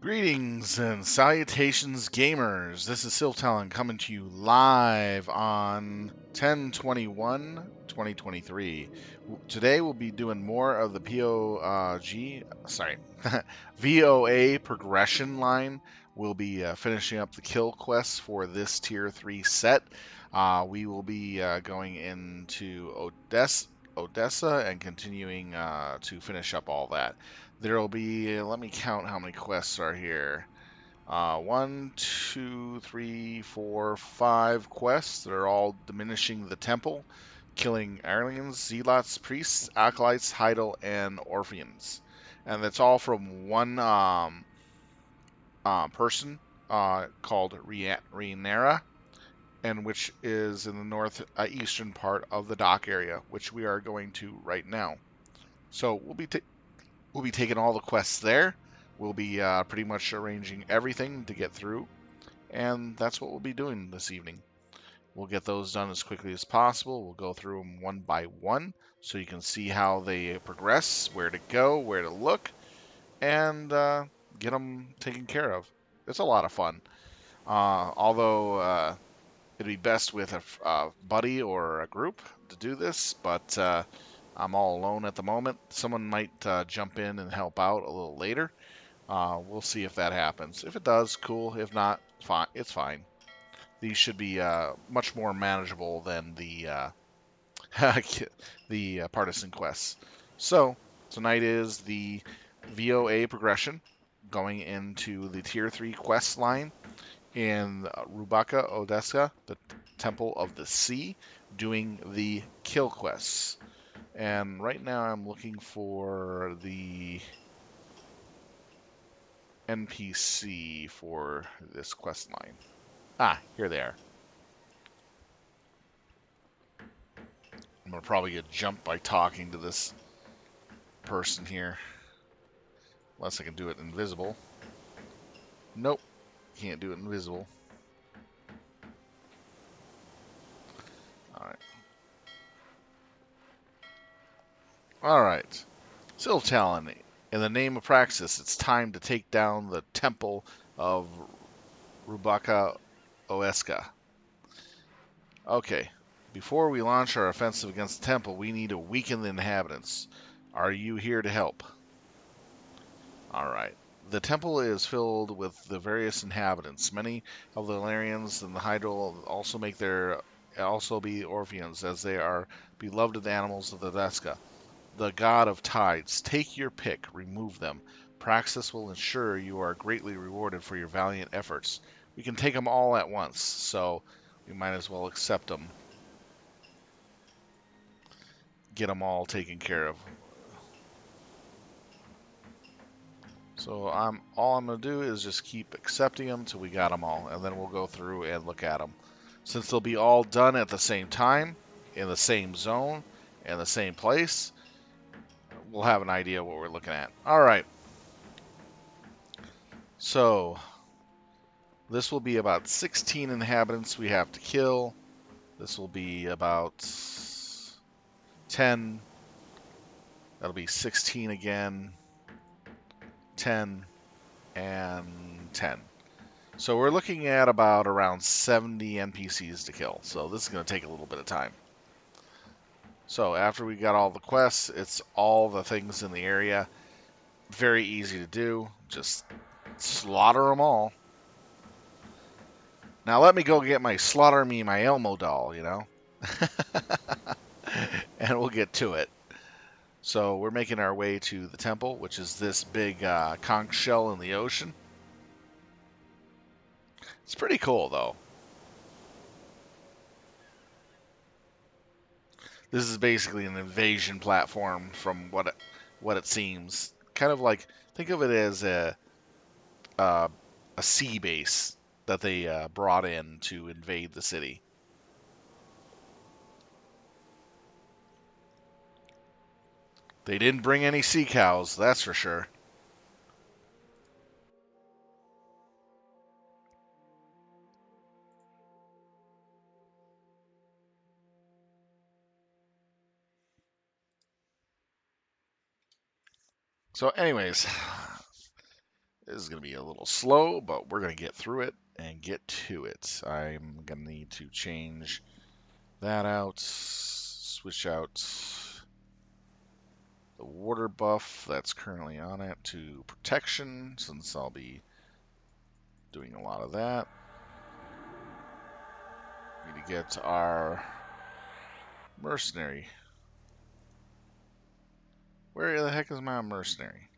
Greetings and salutations, gamers. This is Siltalon coming to you live on 10/21/2023. Today we'll be doing more of the VOA progression line. We'll be finishing up the kill quests for this tier 3 set. We will be going into Odessa and continuing to finish up all that. There will be, let me count how many quests are here. 1, 2, 3, 4, 5 quests that are all diminishing the temple, killing aliens, zealots, priests, acolytes, Heidel, and Orpheans. And that's all from one person called Rienera, and which is in the northeastern part of the dock area, which we are going to right now. So we'll be taking all the quests there. We'll be pretty much arranging everything to get through, and that's what we'll be doing this evening. We'll get those done as quickly as possible. We'll go through them one by one so you can see how they progress, where to go, where to look, and get them taken care of. It's a lot of fun. Although it'd be best with a buddy or a group to do this, but I'm all alone at the moment. Someone might jump in and help out a little later. We'll see if that happens. If it does, cool. If not, fine. It's fine. These should be much more manageable than the the partisan quests. So tonight is the VOA progression, going into the tier 3 quest line in Ruba, Odessa, the Temple of the Sea, doing the kill quests. And right now I'm looking for the NPC for this quest line. Ah, here they are. I'm going to probably get jumped by talking to this person here. Unless I can do it invisible. Nope, can't do it invisible. Alright. Alright. Siltalon, in the name of Praxis, it's time to take down the Temple of Ruba Oeska. Okay, before we launch our offensive against the temple, we need to weaken the inhabitants. Are you here to help? Alright. The temple is filled with the various inhabitants. Many of the Illyrians and the Hydral also be Orpheans, as they are beloved animals of the Veska, the god of tides. Take your pick, remove them. Praxis will ensure you are greatly rewarded for your valiant efforts. We can take them all at once, so we might as well accept them. Get them all taken care of. So all I'm going to do is just keep accepting them till we got them all, and then we'll go through and look at them. Since they'll be all done at the same time, in the same zone, in the same place, we'll have an idea what we're looking at. All right. So this will be about 16 inhabitants we have to kill. This will be about 10. That'll be 16 again. 10 and 10. So we're looking at about around 70 NPCs to kill. So this is going to take a little bit of time. So after we got all the quests, it's all the things in the area. Very easy to do. Just slaughter them all. Now let me go get my Slaughter Me My Elmo doll, you know? And we'll get to it. So we're making our way to the temple, which is this big conch shell in the ocean. It's pretty cool, though. This is basically an invasion platform from what it seems. Kind of like, think of it as a sea base that they brought in to invade the city. They didn't bring any sea cows, that's for sure. So anyways, This is going to be a little slow, but we're going to get through it and get to it. I'm going to need to change that out, switch out the water buff that's currently on it to protection, since I'll be doing a lot of that. Need to get our mercenary. Where the heck is my mercenary?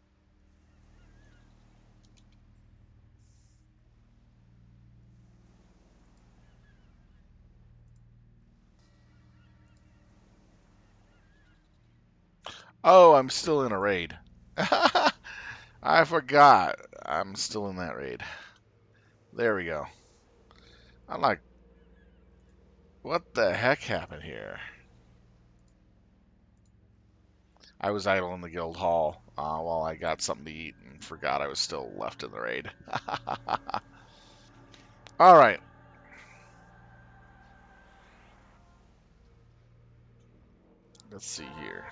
Oh, I'm still in a raid. I forgot. I'm still in that raid. There we go. I'm like, what the heck happened here? I was idle in the guild hall while I got something to eat and forgot I was still left in the raid. All right. Let's see here.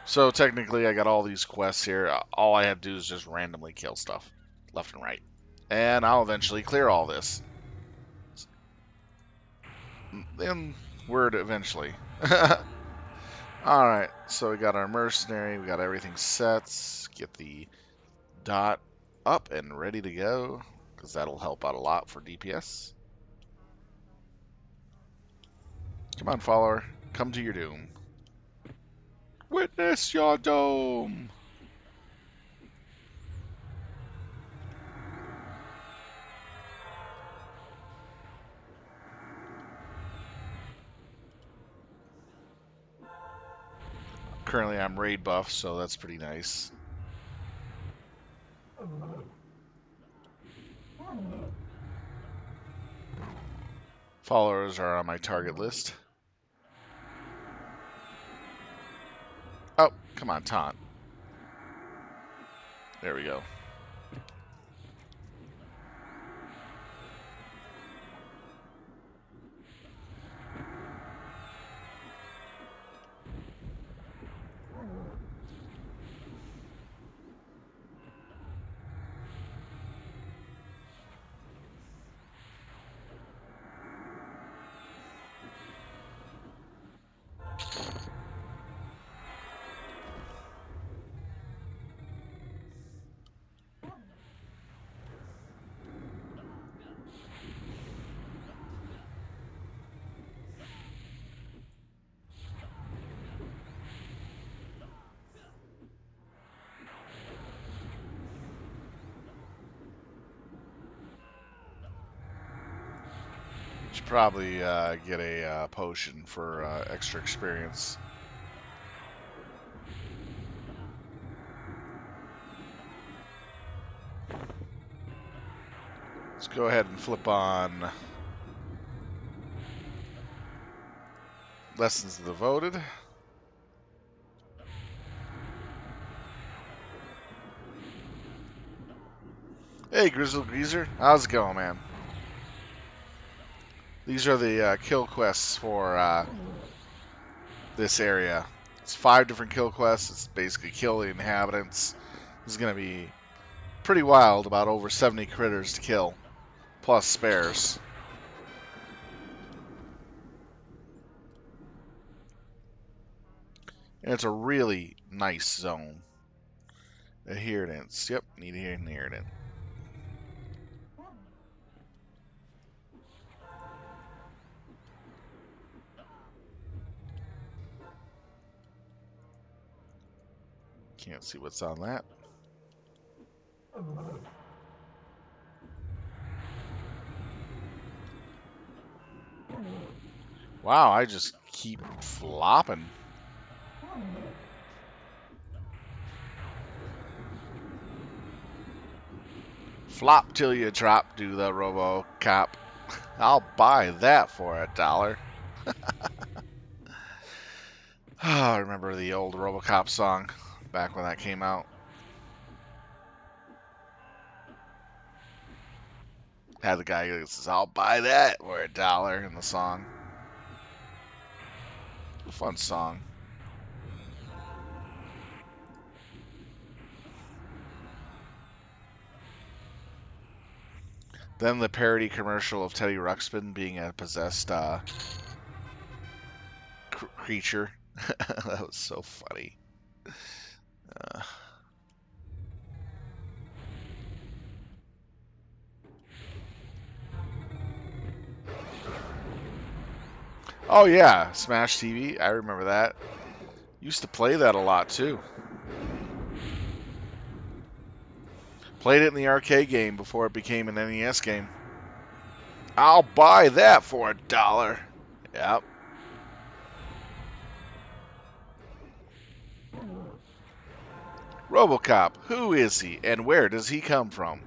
So technically, I got all these quests here. All I have to do is just randomly kill stuff, left and right. And I'll eventually clear all this. In word, eventually. Alright, so we got our mercenary, we got everything set. Get the dot up and ready to go, because that'll help out a lot for DPS. Come on, follower. Come to your doom. Witness your doom! Currently I'm raid buff, so that's pretty nice. Followers are on my target list. Oh, come on, taunt. There we go. Should probably get a potion for extra experience. Let's go ahead and flip on Lessons Devoted. Hey, Grizzle Greaser. How's it going, man? These are the kill quests for this area. It's 5 different kill quests. It's basically kill the inhabitants. This is going to be pretty wild, about over 70 critters to kill, plus spares. And it's a really nice zone. Adherence. Yep, need an adherent. Can't see what's on that. Wow, I just keep flopping. Flop till you drop, do the RoboCop. I'll buy that for $1. I remember the old RoboCop song back when that came out. Had the guy who says, "I'll buy that for $1" in the song. Fun song. Then the parody commercial of Teddy Ruxpin being a possessed creature. That was so funny. Uh, oh yeah, Smash TV. I remember that. Used to play that a lot too. Played it in the arcade game before it became an NES game. I'll buy that for $1. Yep. RoboCop. Who is he, and where does he come from?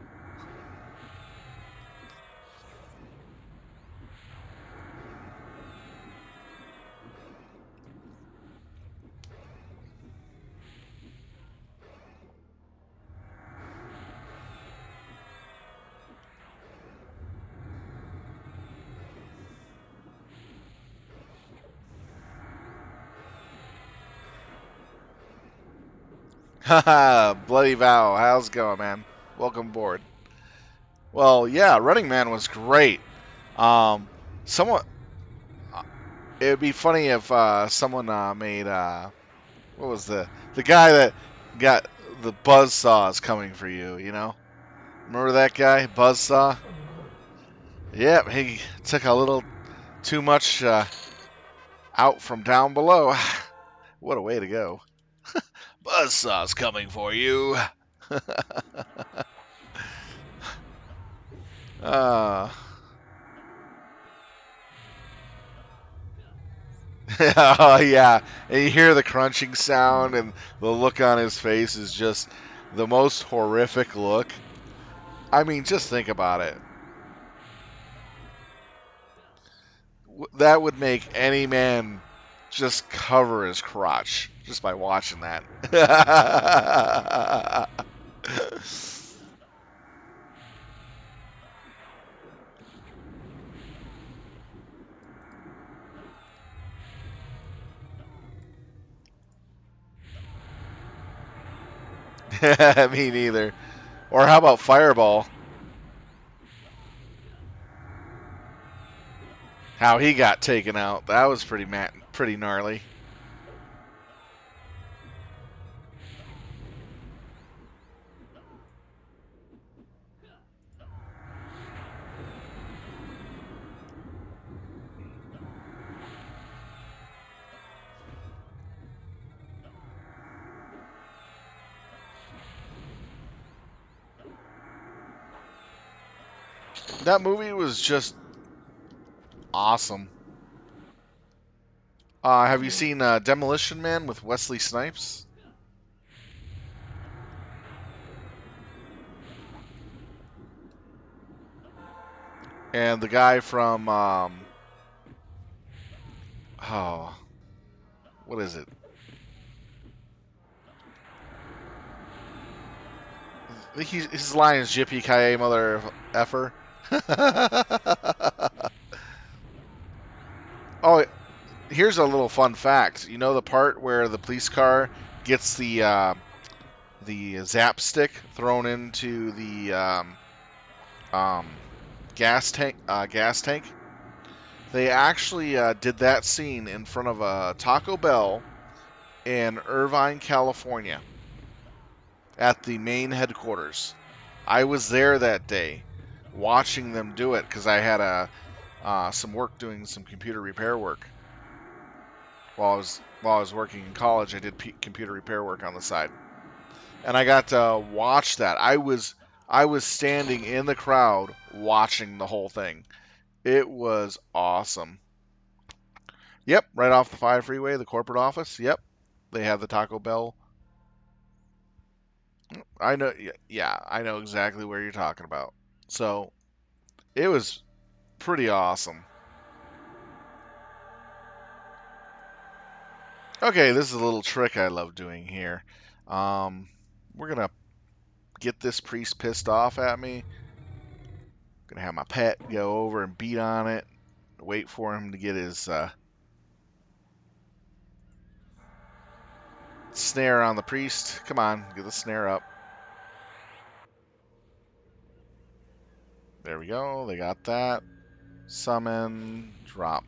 Haha, Bloody Vow. How's it going, man? Welcome aboard. Well, yeah, Running Man was great. Um, someone, it would be funny if someone made what was the guy that got the buzzsaws coming for you? You know, remember that guy, Buzzsaw? Yep, he took a little too much out from down below. What a way to go! Buzzsaw's coming for you. uh, oh yeah, and you hear the crunching sound, and the look on his face is just the most horrific look. I mean, just think about it. That would make any man just cover his crotch just by watching that. Me neither. Or how about Fireball? How he got taken out. That was pretty gnarly. That movie was just awesome. Have you seen Demolition Man with Wesley Snipes? And the guy from oh, what is it? I think his line is "Jippee ki mother effer." Oh, here's a little fun fact. You know the part where the police car gets the zap stick thrown into the um, gas tank. They actually did that scene in front of a Taco Bell in Irvine, California, at the main headquarters. I was there that day, watching them do it because I had some work doing some computer repair work while I was working in college. I did computer repair work on the side, and I got to watch that. I was standing in the crowd watching the whole thing. It was awesome. Yep, right off the 5 freeway, the corporate office. Yep, they have the Taco Bell. I know, yeah, I know exactly where you're talking about. So it was pretty awesome. Okay, this is a little trick I love doing here. We're gonna get this priest pissed off at me. Gonna have my pet go over and beat on it. Wait for him to get his Snare on the priest. Come on, get the snare up. There we go. They got that. Summon, drop.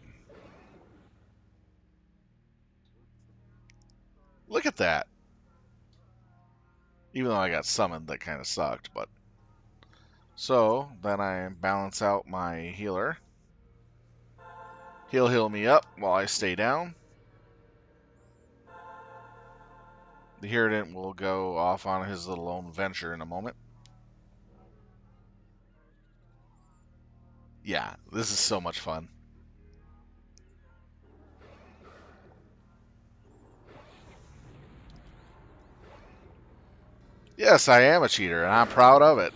Look at that. Even though I got summoned, that kind of sucked, but... So, then I balance out my healer. He'll heal me up while I stay down. The Hirudent will go off on his little own venture in a moment. Yeah, this is so much fun. Yes, I am a cheater, and I'm proud of it.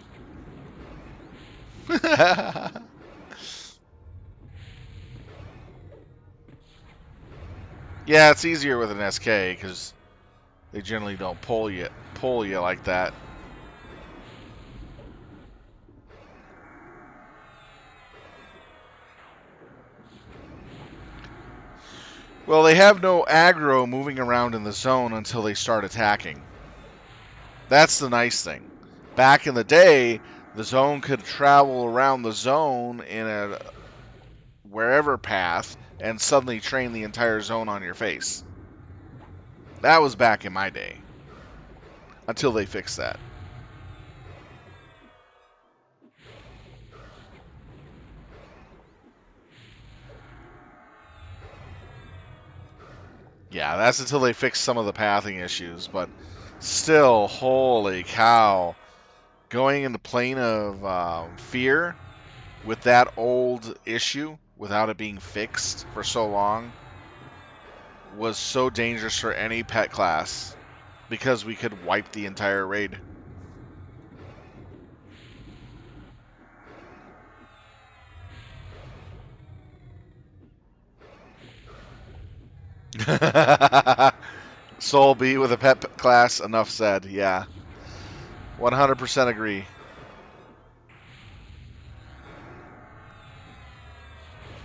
Yeah, it's easier with an SK because they generally don't pull you like that. Well, they have no aggro moving around in the zone until they start attacking. That's the nice thing. Back in the day, the zone could travel around the zone in a wherever path and suddenly train the entire zone on your face. That was back in my day. Until they fixed that. Yeah, that's until they fixed some of the pathing issues, but still, holy cow. Going into Plane of Fear with that old issue, without it being fixed for so long, was so dangerous for any pet class, because we could wipe the entire raid. Soul B with a pet class, enough said, yeah. 100% agree.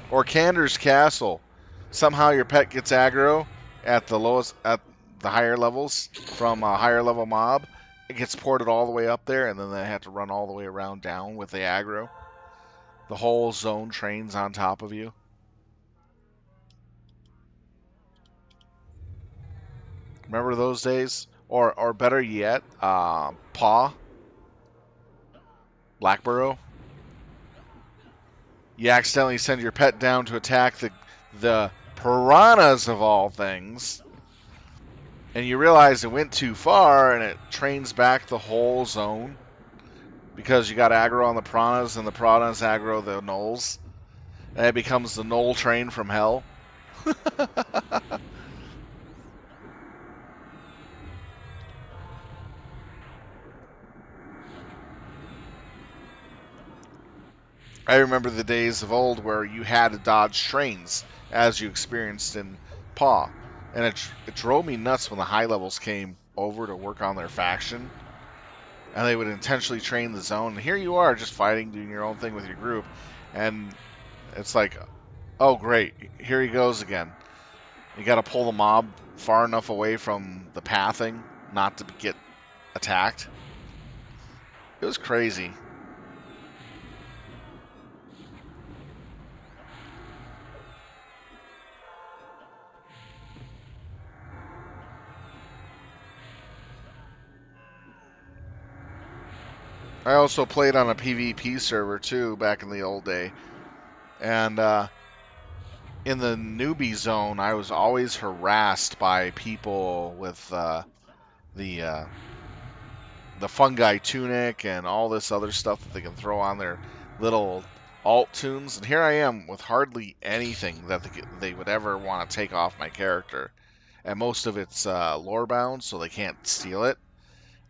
Or Cander's Castle. Somehow your pet gets aggro at the higher levels from a higher level mob. It gets ported all the way up there, and then they have to run all the way around down with the aggro. The whole zone trains on top of you. Remember those days? Or better yet, Paw, Blackburrow. You accidentally send your pet down to attack the piranhas of all things, and you realize it went too far, and it trains back the whole zone because you got aggro on the piranhas, and the piranhas aggro the gnolls, and it becomes the gnoll train from hell. I remember the days of old where you had to dodge trains, as you experienced in Paw, and it drove me nuts when the high levels came over to work on their faction, and they would intentionally train the zone. And here you are, just fighting, doing your own thing with your group, and it's like, oh great, here he goes again. You got to pull the mob far enough away from the pathing not to get attacked. It was crazy. I also played on a PvP server too back in the old day, and in the newbie zone, I was always harassed by people with the fungi tunic and all this other stuff that they can throw on their little alt tunes. And here I am with hardly anything that they would ever want to take off my character, and most of it's lore bound, so they can't steal it.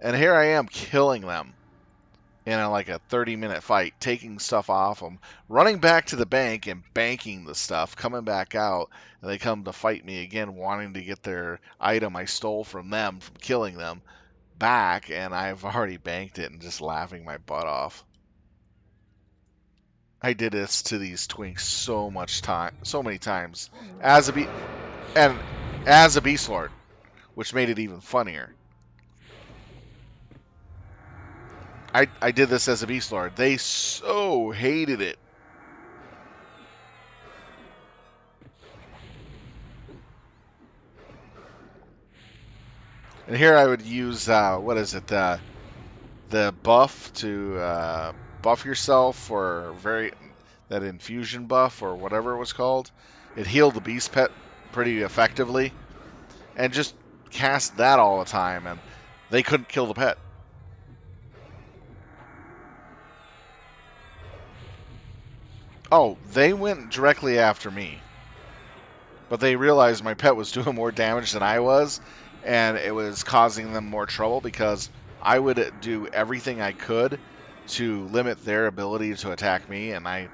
And here I am killing them in like a 30-minute fight, taking stuff off them, running back to the bank and banking the stuff, coming back out, and they come to fight me again, wanting to get their item I stole from them, from killing them, back, and I've already banked it and just laughing my butt off. I did this to these twinks so many times, as a Beastlord. which made it even funnier. I did this as a Beastlord. They so hated it. And here I would use, what is it, the buff to buff yourself for that infusion buff or whatever it was called. It healed the beast pet pretty effectively, and just cast that all the time, and they couldn't kill the pet. Oh, they went directly after me, but they realized my pet was doing more damage than I was, and it was causing them more trouble because I would do everything I could to limit their ability to attack me, and I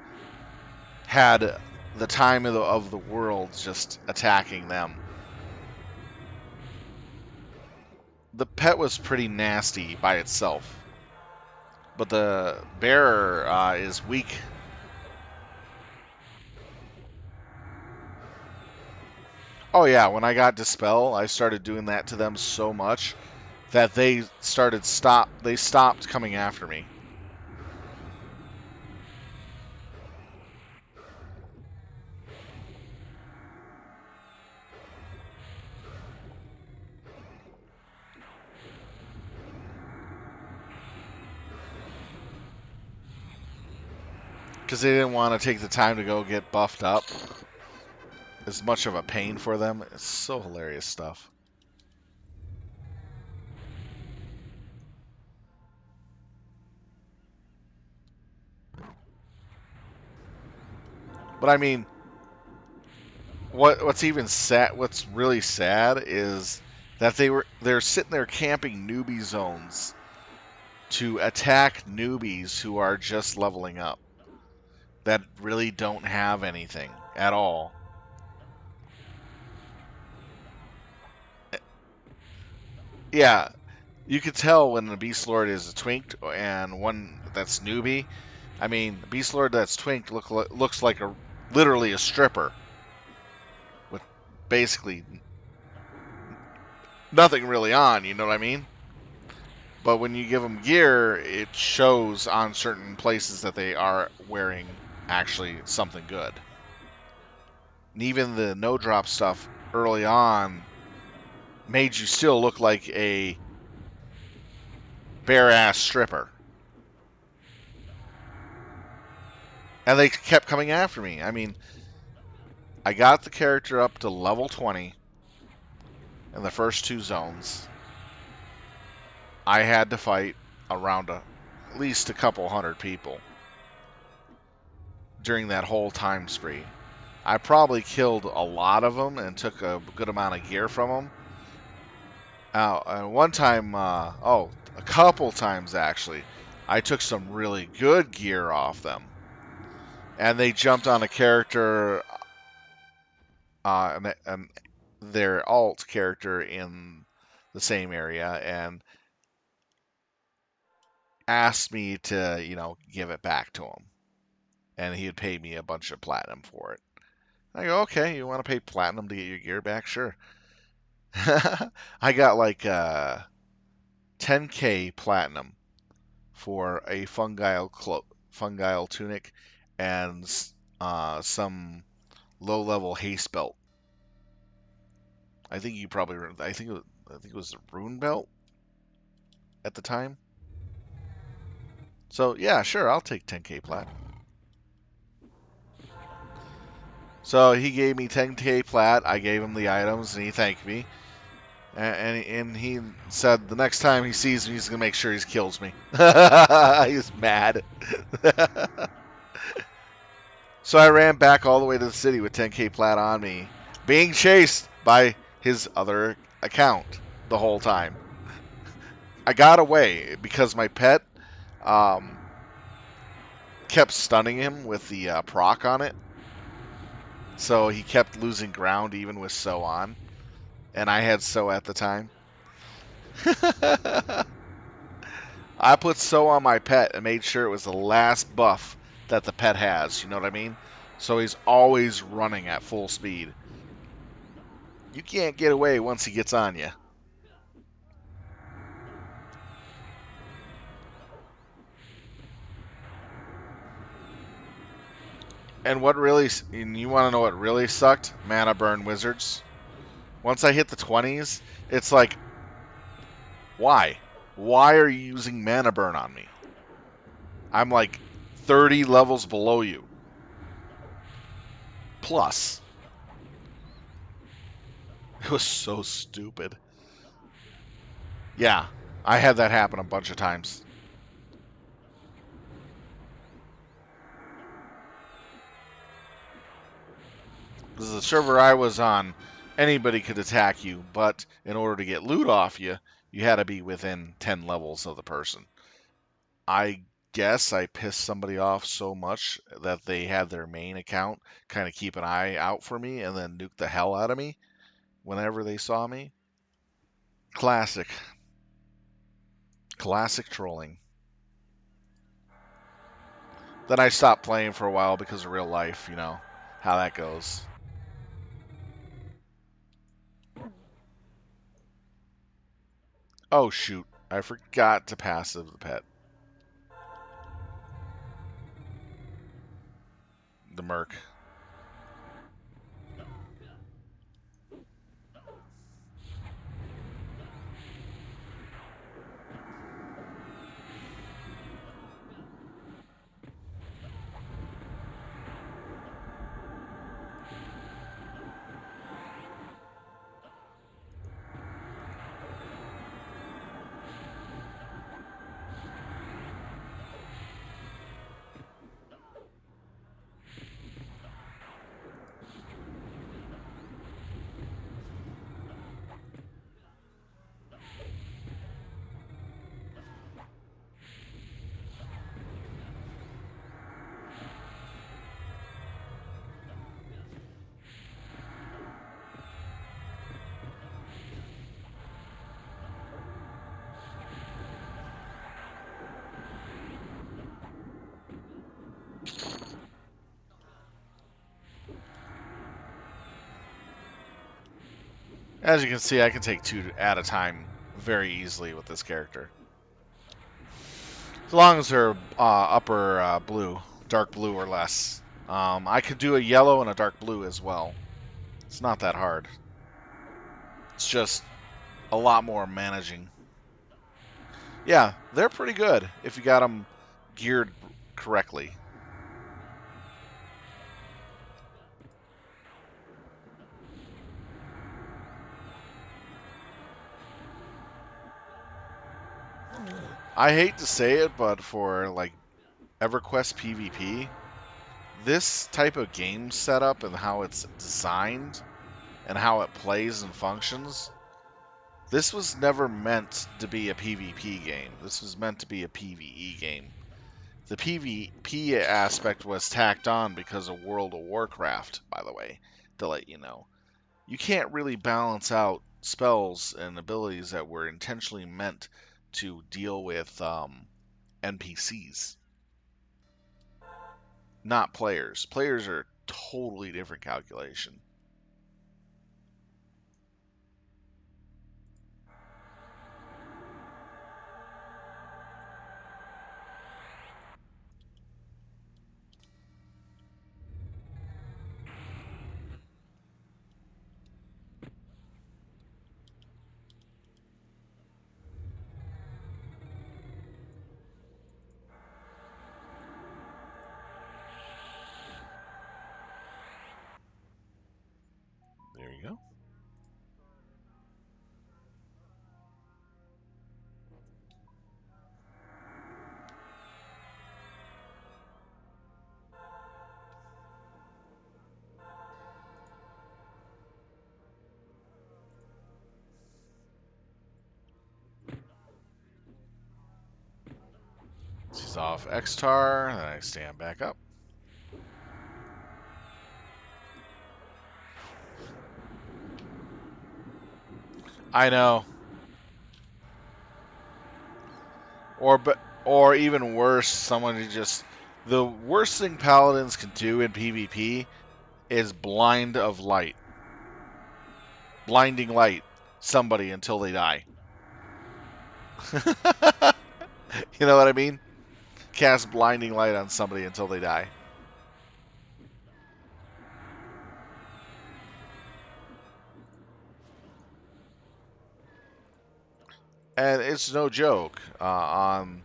had the time of the world just attacking them. The pet was pretty nasty by itself, but the bearer is weak. Oh yeah, when I got Dispel, I started doing that to them so much that they stopped coming after me. Because they didn't want to take the time to go get buffed up. It's much of a pain for them. It's so hilarious stuff. But I mean, what's even sad? What's really sad is that they're sitting there camping newbie zones to attack newbies who are just leveling up that really don't have anything at all. Yeah, you could tell when the Beast Lord is twinked and one that's newbie. I mean, the Beast Lord that's twinked looks like literally a stripper with basically nothing really on. You know what I mean? But when you give them gear, it shows on certain places that they are wearing actually something good. And even the no drop stuff early on made you still look like a bare ass stripper. And they kept coming after me. I mean, I got the character up to level 20 in the first two zones. I had to fight around at least a couple hundred people during that whole time spree. I probably killed a lot of them and took a good amount of gear from them. And one time, a couple times actually, I took some really good gear off them. And they jumped on a character, and their alt character in the same area, and asked me to, give it back to him. And he had paid me a bunch of platinum for it. I go, okay, you want to pay platinum to get your gear back? Sure. I got like 10k platinum for a fungal tunic and some low-level haste belt. I think it was the rune belt at the time. So yeah, sure, I'll take 10k plat. So he gave me 10k plat. I gave him the items, and he thanked me. And he said the next time he sees me, he's gonna make sure he kills me. He's mad. So I ran back all the way to the city with 10k plat on me, being chased by his other account the whole time. I got away because my pet kept stunning him with the proc on it. So he kept losing ground even with So on. And I had So at the time. I put So on my pet and made sure it was the last buff that the pet has. You know what I mean? So he's always running at full speed. You can't get away once he gets on you. And and you want to know what really sucked? Mana burn wizards. Once I hit the 20s, it's like, why? Why are you using mana burn on me? I'm like 30 levels below you. Plus. It was so stupid. Yeah, I had that happen a bunch of times. Because the server I was on, anybody could attack you, but in order to get loot off you, you had to be within 10 levels of the person. I guess I pissed somebody off so much that they had their main account kind of keep an eye out for me and then nuke the hell out of me whenever they saw me. Classic. Classic trolling. Then I stopped playing for a while because of real life, you know, how that goes. Oh, shoot. I forgot to passive the pet. The Merc. As you can see, I can take two at a time very easily with this character. As long as they're upper blue, dark blue or less. I could do a yellow and a dark blue as well. It's not that hard. It's just a lot more managing. Yeah, they're pretty good if you got them geared correctly. I hate to say it, but for like Everquest PvP, this type of game setup and how it's designed and how it plays and functions, this was never meant to be a PvP game. This was meant to be a PvE game. The PvP aspect was tacked on because of World of Warcraft, by the way, to let you know. You can't really balance out spells and abilities that were intentionally meant to deal with NPCs, not players. Players are a totally different calculation. There you go. She's off Xtar, then I stand back up. I know. Or even worse, someone who just the worst thing paladins can do in PvP is blind of light. Blinding light somebody until they die. You know what I mean? Cast blinding light on somebody until they die. And it's no joke on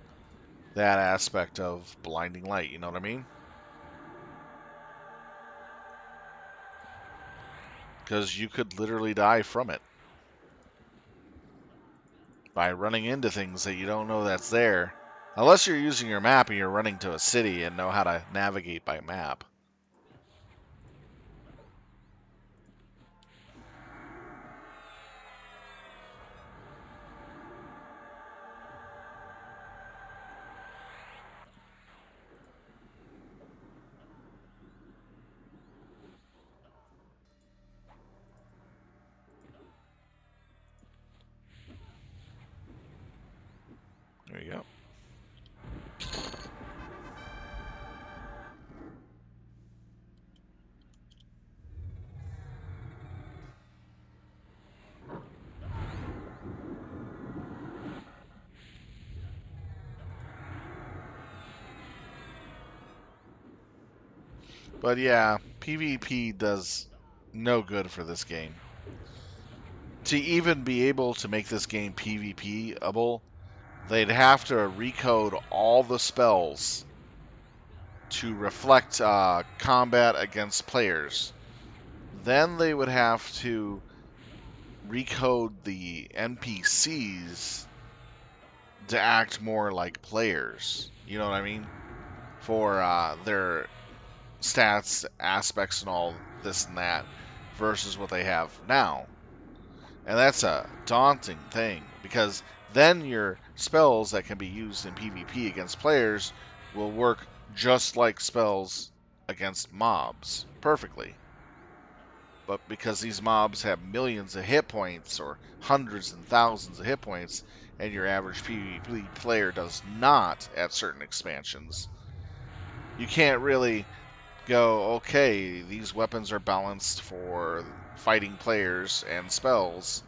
that aspect of blinding light, you know what I mean? Because you could literally die from it by running into things that you don't know that's there. Unless you're using your map and you're running to a city and know how to navigate by map. There you go. But yeah, PvP does no good for this game. To even be able to make this game PvP-able, they'd have to recode all the spells to reflect combat against players. Then they would have to recode the NPCs to act more like players. You know what I mean? For their stats, aspects, and all this and that versus what they have now. And that's a daunting thing because then your spells that can be used in PvP against players will work just like spells against mobs perfectly. But because these mobs have millions of hit points or hundreds and thousands of hit points, and your average PvP player does not at certain expansions, you can't really go, okay, these weapons are balanced for fighting players and spells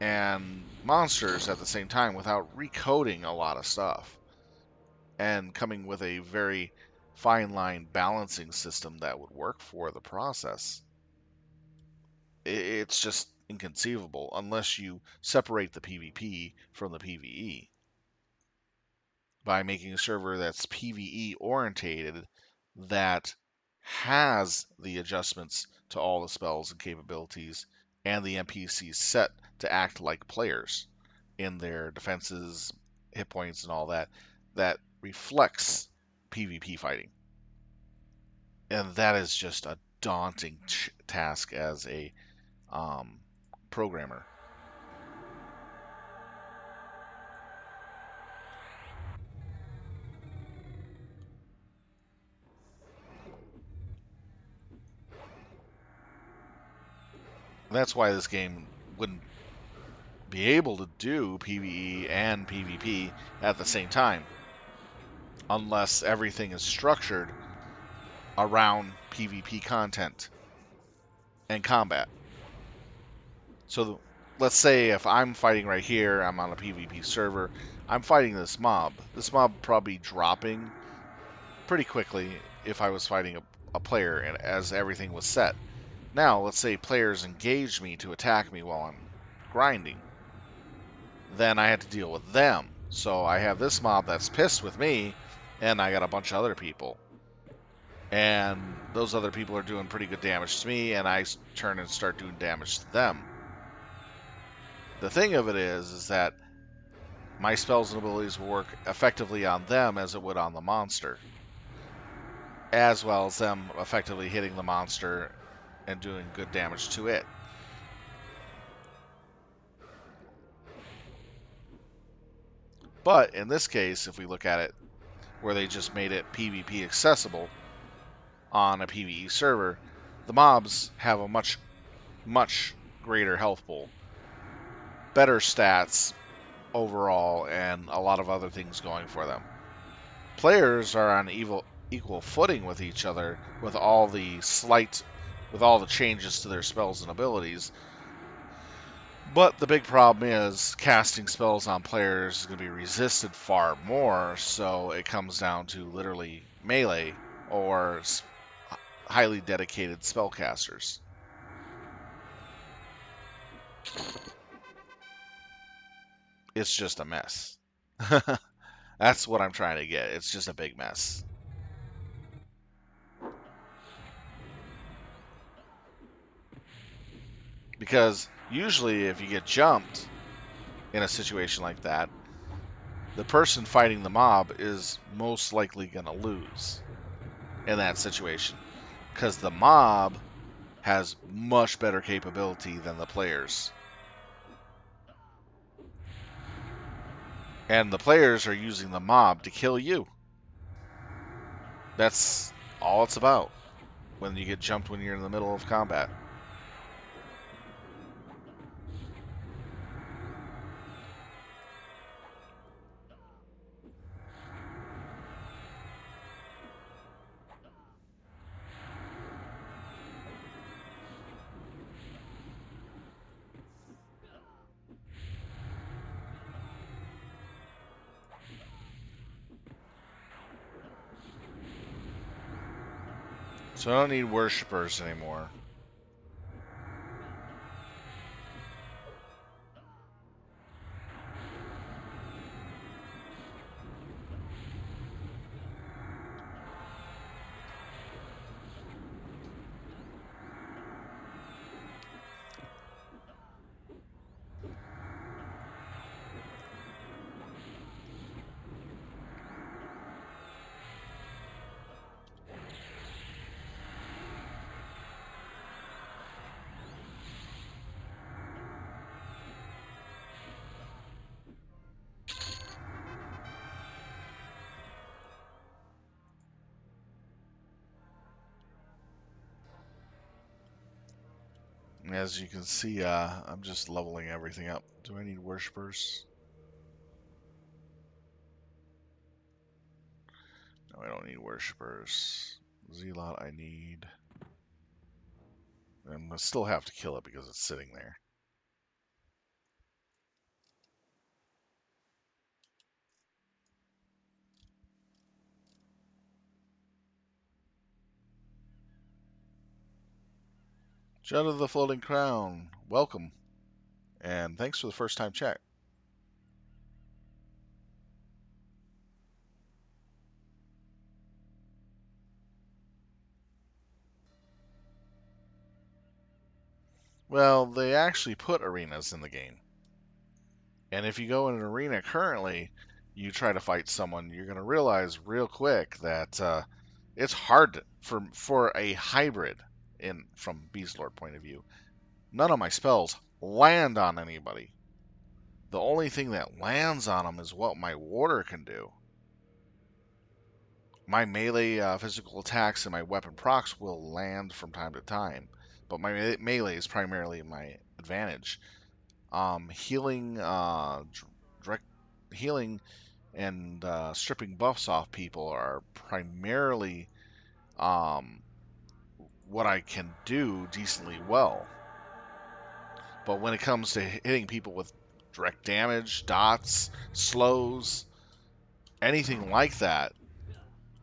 and monsters at the same time without recoding a lot of stuff and coming with a very fine line balancing system that would work for the process. It's just inconceivable unless you separate the PvP from the PvE by making a server that's PvE orientated that has the adjustments to all the spells and capabilities and the NPCs set to act like players in their defenses, hit points, and all that, that reflects PvP fighting. And that is just a daunting task as a um, programmer. That's why this game wouldn't be able to do PvE and PvP at the same time, unless everything is structured around PvP content and combat. So let's say if I'm fighting right here, I'm on a PvP server, I'm fighting this mob. This mob probably dropping pretty quickly if I was fighting a player and as everything was set. Now, let's say players engage me to attack me while I'm grinding. Then I had to deal with them. So I have this mob that's pissed with me, and I got a bunch of other people. And those other people are doing pretty good damage to me, and I turn and start doing damage to them. The thing of it is that my spells and abilities will work effectively on them as it would on the monster, as well as them effectively hitting the monster and doing good damage to it. But in this case, if we look at it where they just made it PvP accessible on a PvE server, the mobs have a much, much greater health pool, better stats overall, and a lot of other things going for them. Players are on equal footing with each other with all the changes to their spells and abilities. But the big problem is casting spells on players is going to be resisted far more, so it comes down to literally melee or highly dedicated spellcasters. It's just a mess. That's what I'm trying to get. It's just a big mess. Because usually if you get jumped in a situation like that, the person fighting the mob is most likely going to lose in that situation. Because the mob has much better capability than the players. And the players are using the mob to kill you. That's all it's about when you get jumped when you're in the middle of combat. So I don't need worshippers anymore. As you can see, I'm just leveling everything up. Do I need worshippers? No, I don't need worshippers. Zealot I need. And I still have to kill it because it's sitting there. Judd of the Floating Crown, welcome. And thanks for the first time check. Well, they actually put arenas in the game. And if you go in an arena currently, you try to fight someone, you're going to realize real quick that it's hard for a hybrid from Beastlord point of view. None of my spells land on anybody. The only thing that lands on them is what my water can do. My melee physical attacks and my weapon procs will land from time to time, but my melee is primarily my advantage. Healing, direct healing, and stripping buffs off people are primarily what I can do decently well. But when it comes to hitting people with direct damage, dots, slows, anything like that,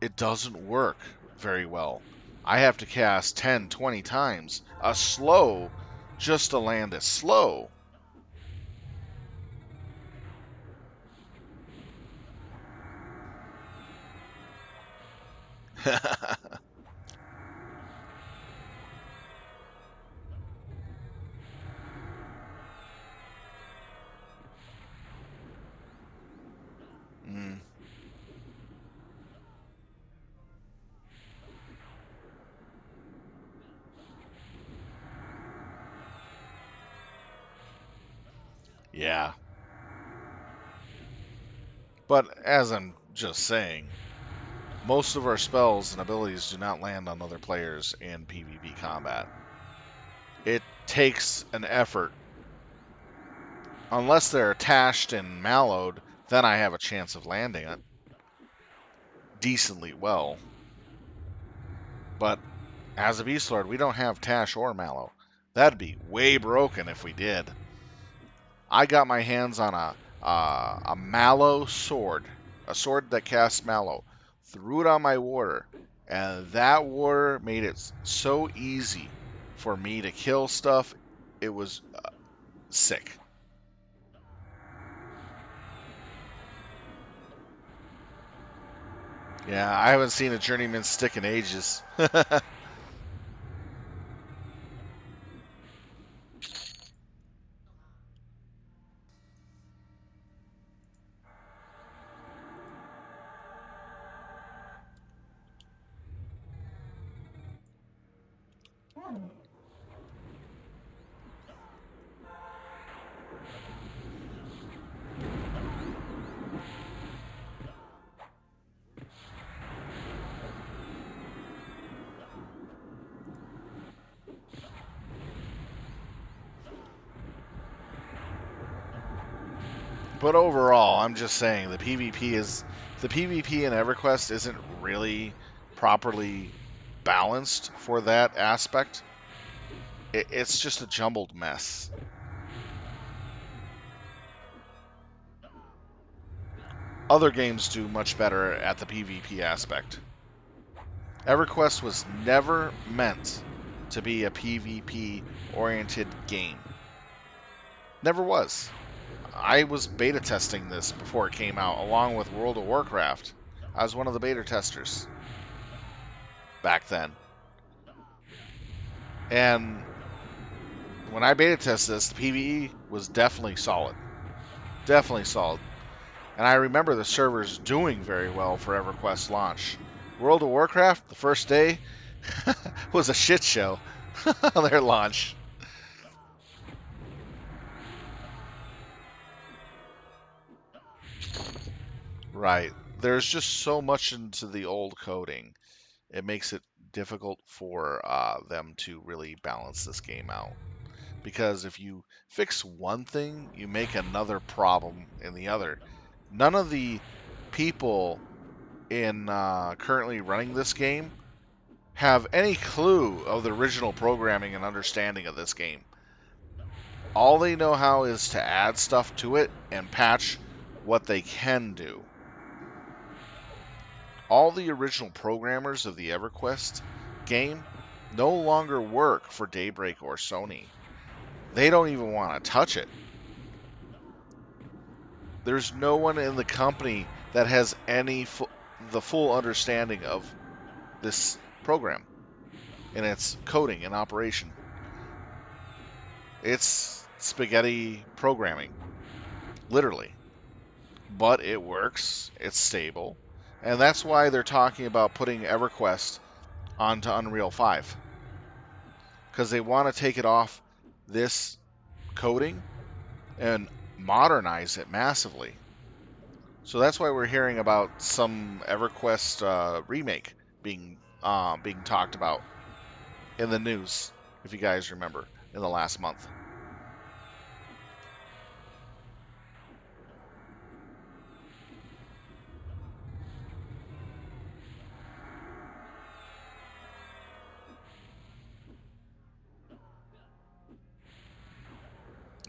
it doesn't work very well. I have to cast 10, 20 times a slow just to land a slow. mm, yeah. But as I'm just saying, most of our spells and abilities do not land on other players in PvP combat. It takes an effort. Unless they're attached and mallowed, then I have a chance of landing it decently well. But as a Beastlord, we don't have Tash or Mallow. That'd be way broken if we did. I got my hands on a Mallow sword, a sword that casts Mallow. Threw it on my water, and that water made it so easy for me to kill stuff. It was sick. Yeah, I haven't seen a journeyman stick in ages. But overall, I'm just saying the PvP in EverQuest isn't really properly balanced for that aspect. It's just a jumbled mess. Other games do much better at the PvP aspect. EverQuest was never meant to be a PvP oriented game. Never was. I was beta testing this before it came out, along with World of Warcraft. I was one of the beta testers back then. And when I beta tested this, the PvE was definitely solid. Definitely solid. And I remember the servers doing very well for EverQuest launch. World of Warcraft, the first day, was a shit show on their launch. Right. There's just so much into the old coding. It makes it difficult for them to really balance this game out. Because if you fix one thing, you make another problem in the other. None of the people in currently running this game have any clue of the original programming and understanding of this game. All they know how is to add stuff to it and patch what they can do. All the original programmers of the EverQuest game no longer work for Daybreak or Sony. They don't even want to touch it. There's no one in the company that has the full understanding of this program and its coding and operation. It's spaghetti programming, literally. But it works, it's stable, and that's why they're talking about putting EverQuest onto Unreal 5. Because they want to take it off this coding and modernize it massively. So that's why we're hearing about some EverQuest remake being talked about in the news, if you guys remember, in the last month.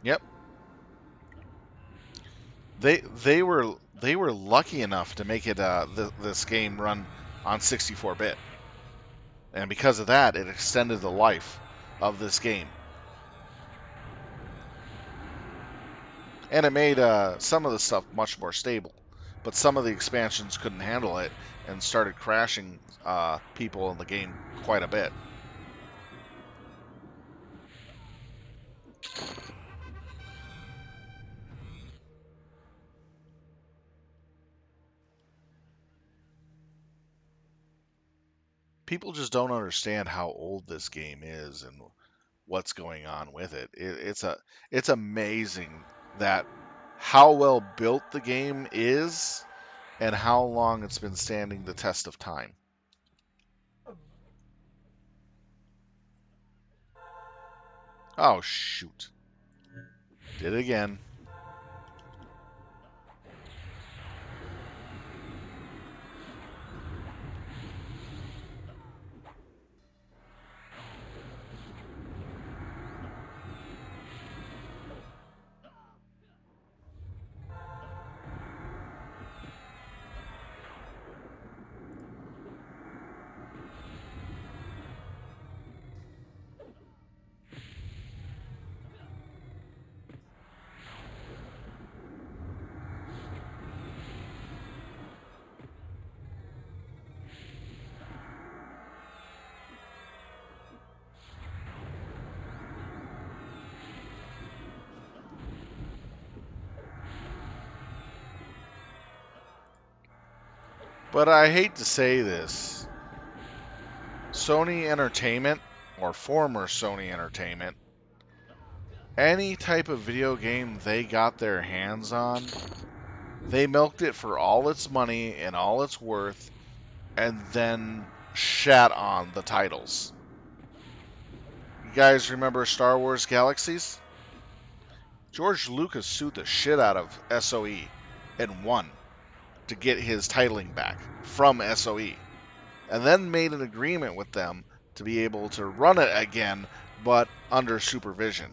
Yep, they were lucky enough to make it this game run on 64-bit, and because of that, it extended the life of this game, and it made some of the stuff much more stable. But some of the expansions couldn't handle it and started crashing people in the game quite a bit. People just don't understand how old this game is and what's going on with it. It's amazing that how well built the game is and how long it's been standing the test of time. Oh shoot. Did it again. But I hate to say this, Sony Entertainment, or former Sony Entertainment, any type of video game they got their hands on, they milked it for all its money and all it's worth, and then shat on the titles. You guys remember Star Wars Galaxies? George Lucas sued the shit out of SOE and won to get his titling back from SOE, and then made an agreement with them to be able to run it again, but under supervision.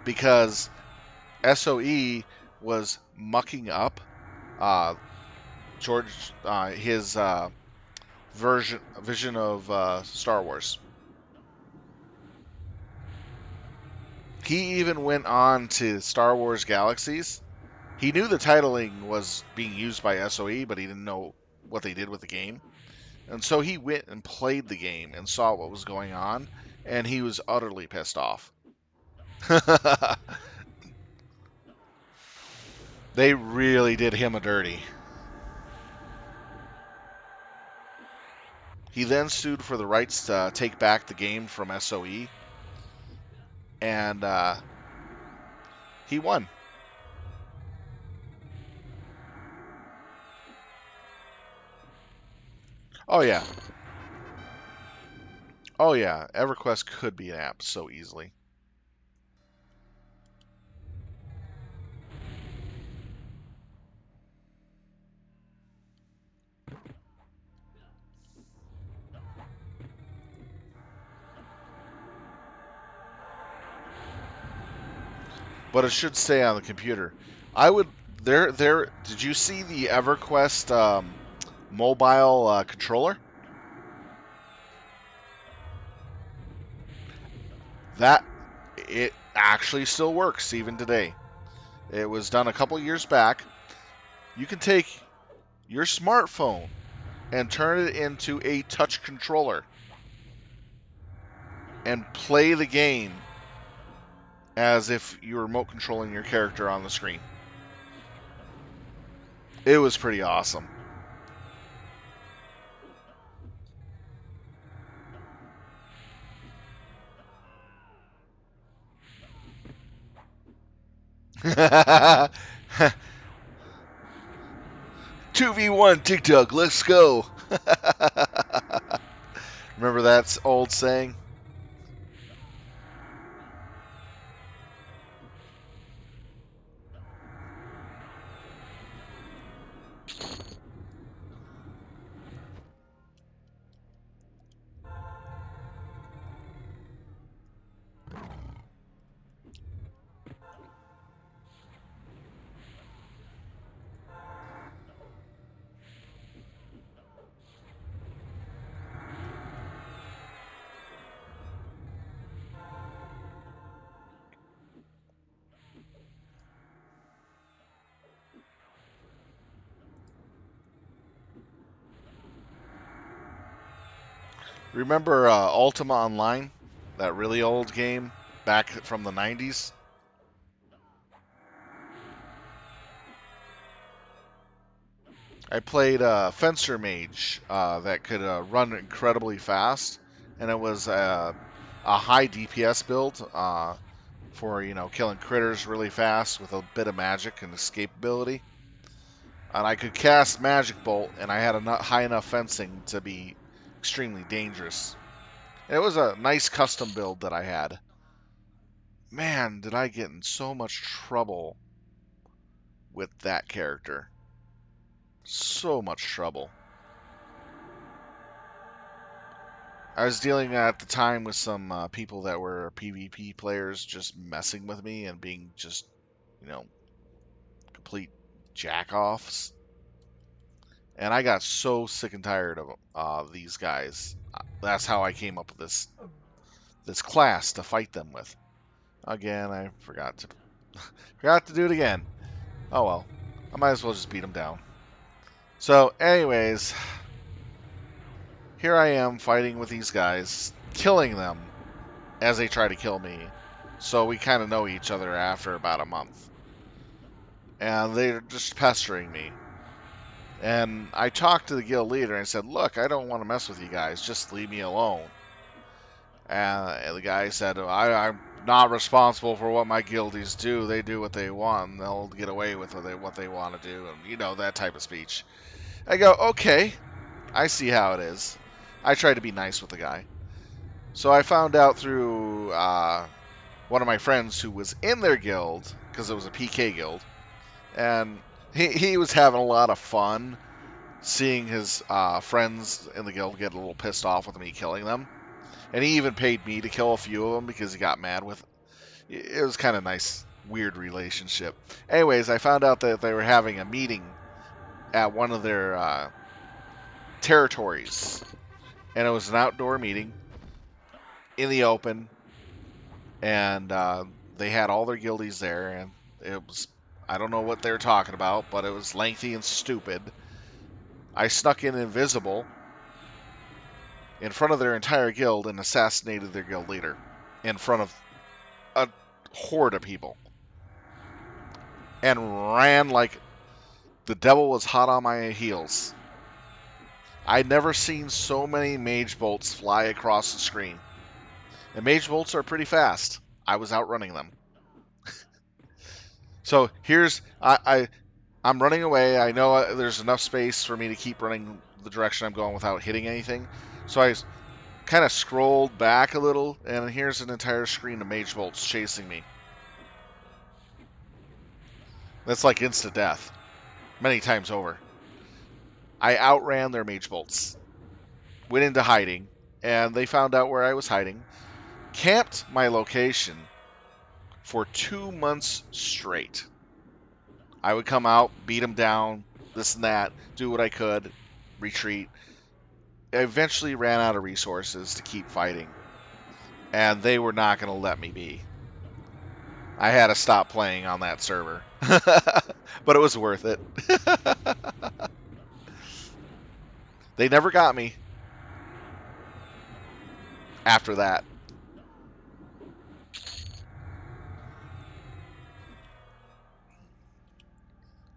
Because SOE was mucking up George his vision of Star Wars. He even went on to Star Wars Galaxies. He knew the titling was being used by SOE, but he didn't know what they did with the game. And so he went and played the game and saw what was going on, and he was utterly pissed off. They really did him a dirty. He then sued for the rights to take back the game from SOE, and he won. Oh yeah. Oh yeah. Everquest could be an app so easily. But it should stay on the computer. I would there. Did you see the Everquest mobile controller? That it actually still works even today. It was done a couple years back. You can take your smartphone and turn it into a touch controller and play the game as if you were remote controlling your character on the screen. It was pretty awesome. Two v1 TikTok, let's go. Remember that old saying? Remember Ultima Online? That really old game back from the 90s? I played Fencer Mage that could run incredibly fast, and it was a high DPS build for killing critters really fast with a bit of magic and escapability. And I could cast Magic Bolt, and I had a high enough fencing to be extremely dangerous. It was a nice custom build that I had. Man, did I get in so much trouble with that character. So much trouble. I was dealing at the time with some people that were PvP players just messing with me and being just, complete jack-offs. And I got so sick and tired of these guys. That's how I came up with this class to fight them with. Again, I forgot to do it again. Oh well, I might as well just beat them down. So, anyways, here I am fighting with these guys, killing them as they try to kill me. So we kind of know each other after about a month. And they're just pestering me. And I talked to the guild leader and I said, look, I don't want to mess with you guys. Just leave me alone. And the guy said, I'm not responsible for what my guildies do. They do what they want, and they'll get away with what they want to do, and that type of speech. I go, okay, I see how it is. I tried to be nice with the guy. So I found out through one of my friends who was in their guild, because it was a PK guild, and he was having a lot of fun seeing his friends in the guild get a little pissed off with me killing them. And he even paid me to kill a few of them because he got mad with it. It was kind of nice, weird relationship. Anyways, I found out that they were having a meeting at one of their territories. And it was an outdoor meeting in the open. And they had all their guildies there. And it was, I don't know what they were talking about, but it was lengthy and stupid. I snuck in invisible in front of their entire guild and assassinated their guild leader in front of a horde of people. And ran like the devil was hot on my heels. I'd never seen so many mage bolts fly across the screen. And mage bolts are pretty fast. I was outrunning them. So here's I'm running away. I know there's enough space for me to keep running the direction I'm going without hitting anything. So I kind of scrolled back a little, and here's an entire screen of mage bolts chasing me. That's like instant death. Many times over. I outran their mage bolts. Went into hiding, and they found out where I was hiding. Camped my location for 2 months straight. I would come out, beat them down, this and that, do what I could, retreat. I eventually ran out of resources to keep fighting, and they were not going to let me be. I had to stop playing on that server. But it was worth it. They never got me after that.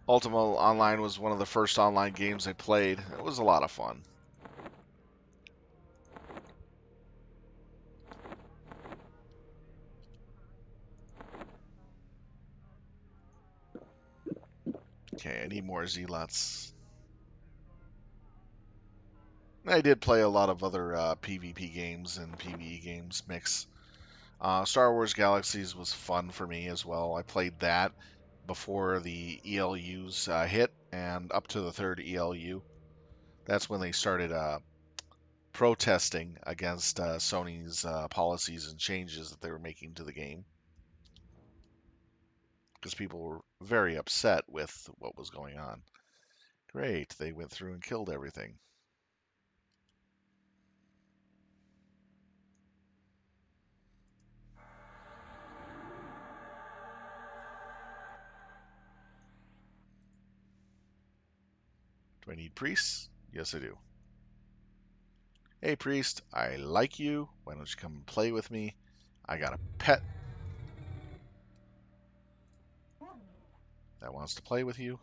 Ultima Online was one of the first online games I played. It was a lot of fun. Okay, I need more zealots. I did play a lot of other PvP games and PvE games mix. Star Wars Galaxies was fun for me as well. I played that before the ELUs hit and up to the third ELU. That's when they started protesting against Sony's policies and changes that they were making to the game. Because people were very upset with what was going on. Great, they went through and killed everything. Do I need priests? Yes, I do. Hey, priest, I like you. Why don't you come and play with me? I got a pet that wants to play with you.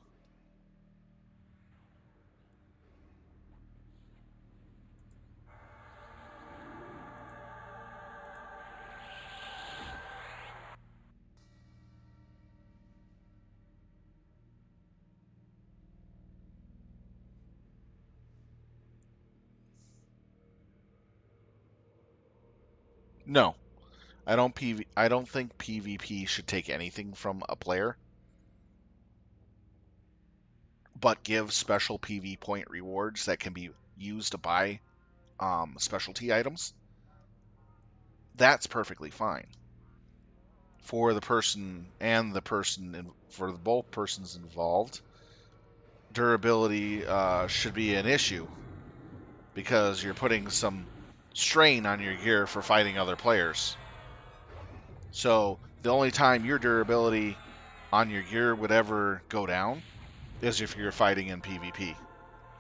No, I don't think PvP should take anything from a player, but give special PV point rewards that can be used to buy specialty items. That's perfectly fine for the person and the person for both persons involved. Durability should be an issue because you're putting some strain on your gear for fighting other players. So the only time your durability on your gear would ever go down is if you're fighting in PvP.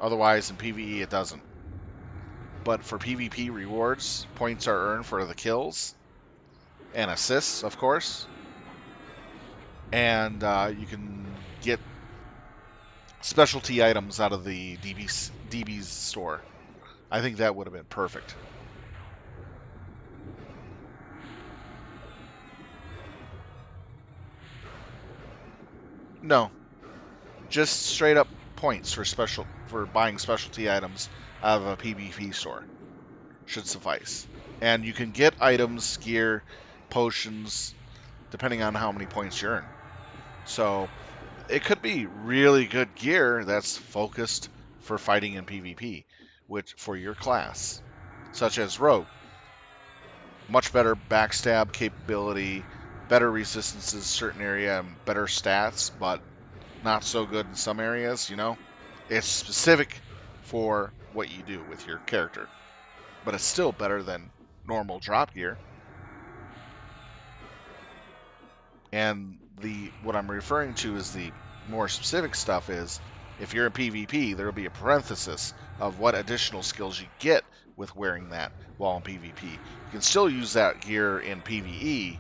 Otherwise, in PvE, it doesn't. But for PvP rewards, points are earned for the kills and assists, of course. And you can get specialty items out of the DB's store. I think that would have been perfect. No, just straight up points for buying specialty items out of a PvP store should suffice. And you can get items, gear, potions, depending on how many points you earn. So it could be really good gear that's focused for fighting in PvP, which for your class, such as Rogue. Much better backstab capability, better resistances certain area, and better stats, but not so good in some areas, you know? It's specific for what you do with your character, but it's still better than normal drop gear. And what I'm referring to is the more specific stuff is if you're in PvP, there will be a parenthesis of what additional skills you get with wearing that while in PvP. You can still use that gear in PvE,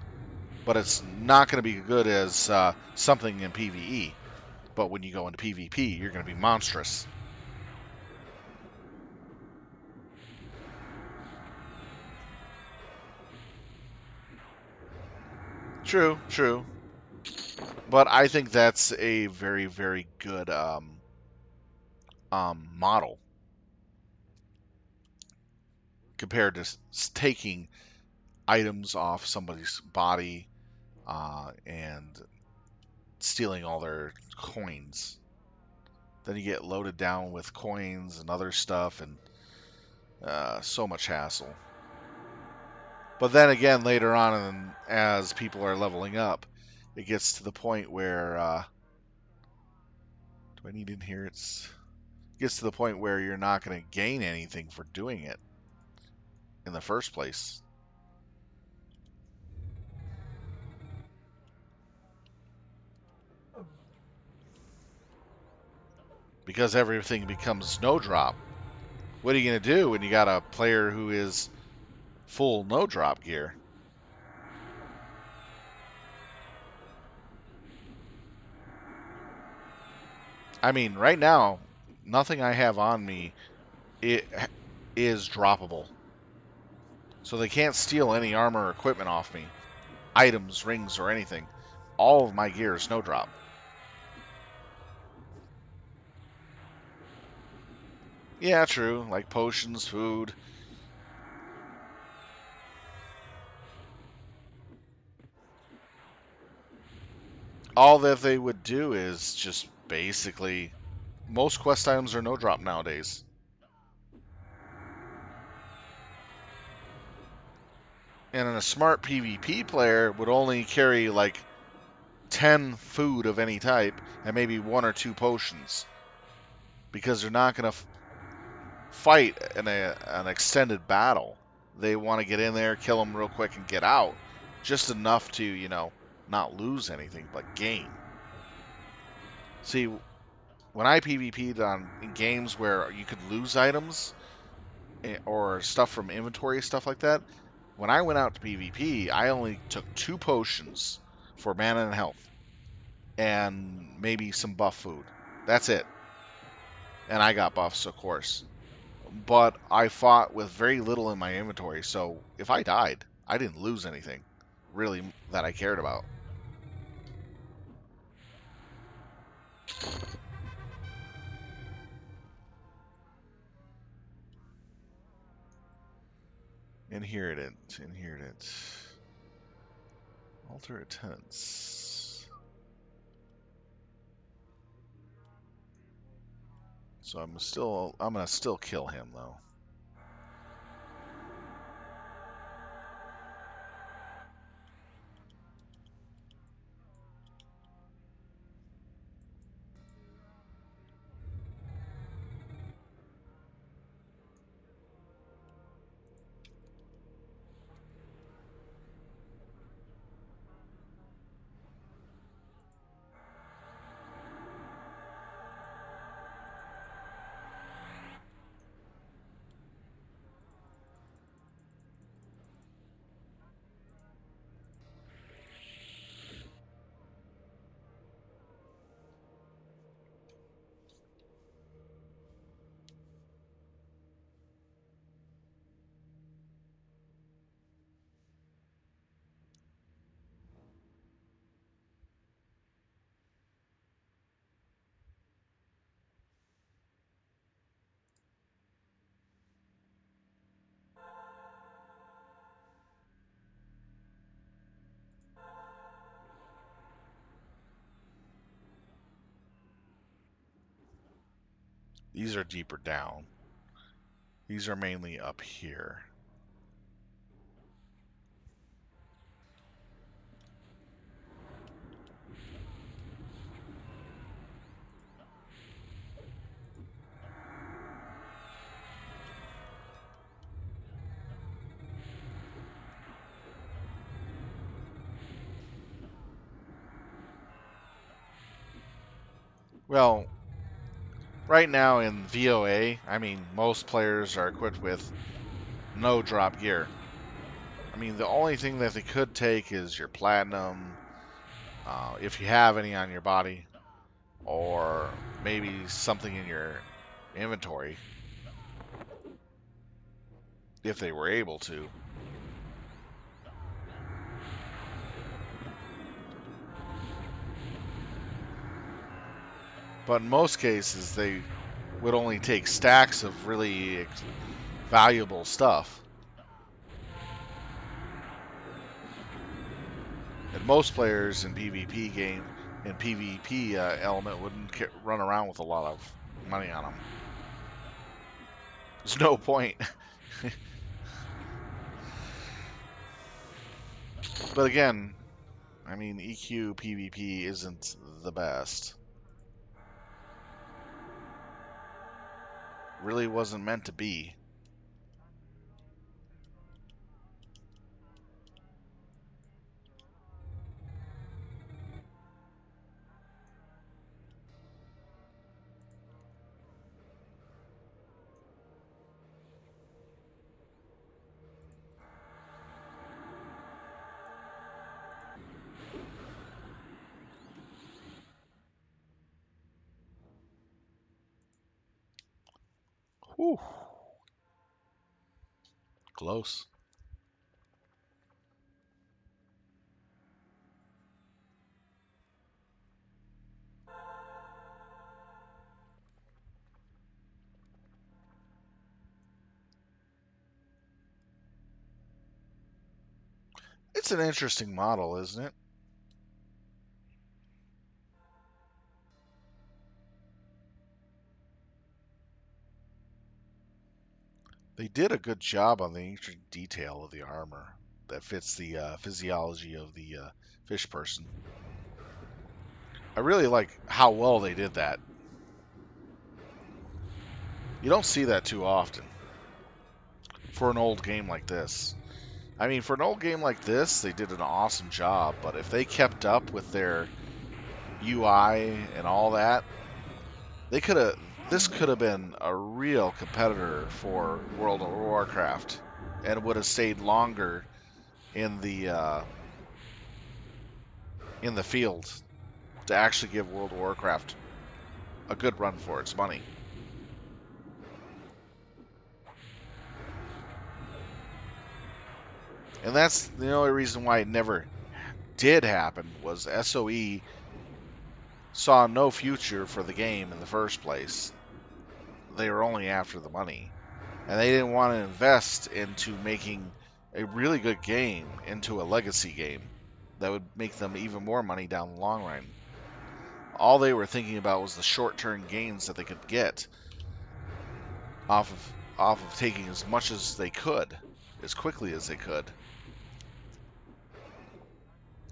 but it's not going to be good as something in PvE. But when you go into PvP, you're going to be monstrous. True, true. But I think that's a very, very good model compared to taking items off somebody's body and stealing all their coins. Then you get loaded down with coins and other stuff, and so much hassle. But then again, later on, as people are leveling up, it gets to the point where do I need in here? It gets to the point where you're not going to gain anything for doing it in the first place. Because everything becomes no drop. What are you going to do when you got a player who is full no drop gear? I mean, right now, nothing I have on me it is droppable. So they can't steal any armor or equipment off me. Items, rings, or anything. All of my gear is no drop. Yeah, true. Like potions, food. All that they would do is just basically most quest items are no drop nowadays. And a smart PvP player would only carry like 10 food of any type and maybe one or two potions because they're not going to fight in an extended battle. They want to get in there, kill them real quick, and get out. Just enough to, not lose anything, but gain. See, when I PvP'd in games where you could lose items or stuff from inventory, stuff like that, when I went out to PvP, I only took 2 potions for mana and health, and maybe some buff food. That's it. And I got buffs, of course. But I fought with very little in my inventory, so if I died, I didn't lose anything really that I cared about. Inheritance. Alter tenants. So I'm gonna still kill him though. These are deeper down. These are mainly up here. Well, right now in VoA, I mean, most players are equipped with no drop gear. I mean, the only thing that they could take is your platinum, if you have any on your body, or maybe something in your inventory, if they were able to. But in most cases, they would only take stacks of really valuable stuff. And most players in PvP element wouldn't run around with a lot of money on them. There's no point. But again, I mean, EQ PvP isn't the best. Really wasn't meant to be. Whew. Close. It's an interesting model, isn't it? They did a good job on the ancient detail of the armor that fits the physiology of the fish person. I really like how well they did that. You don't see that too often for an old game like this. I mean, for an old game like this, they did an awesome job, but if they kept up with their UI and all that, they could have this could have been a real competitor for World of Warcraft and would have stayed longer in the field to actually give World of Warcraft a good run for its money. And that's the only reason why it never did happen was SOE saw no future for the game in the first place. They were only after the money. And they didn't want to invest into making a really good game into a legacy game that would make them even more money down the long run. All they were thinking about was the short-term gains that they could get off of taking as much as they could, as quickly as they could.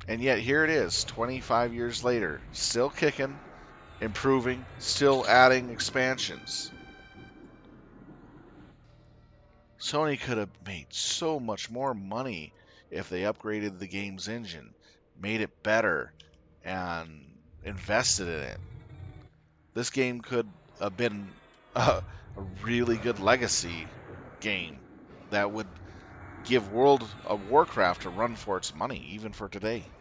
And yet here it is, 25 years later, still kicking, improving, still adding expansions. Sony could have made so much more money if they upgraded the game's engine, made it better, and invested in it. This game could have been a really good legacy game that would give World of Warcraft a run for its money, even for today.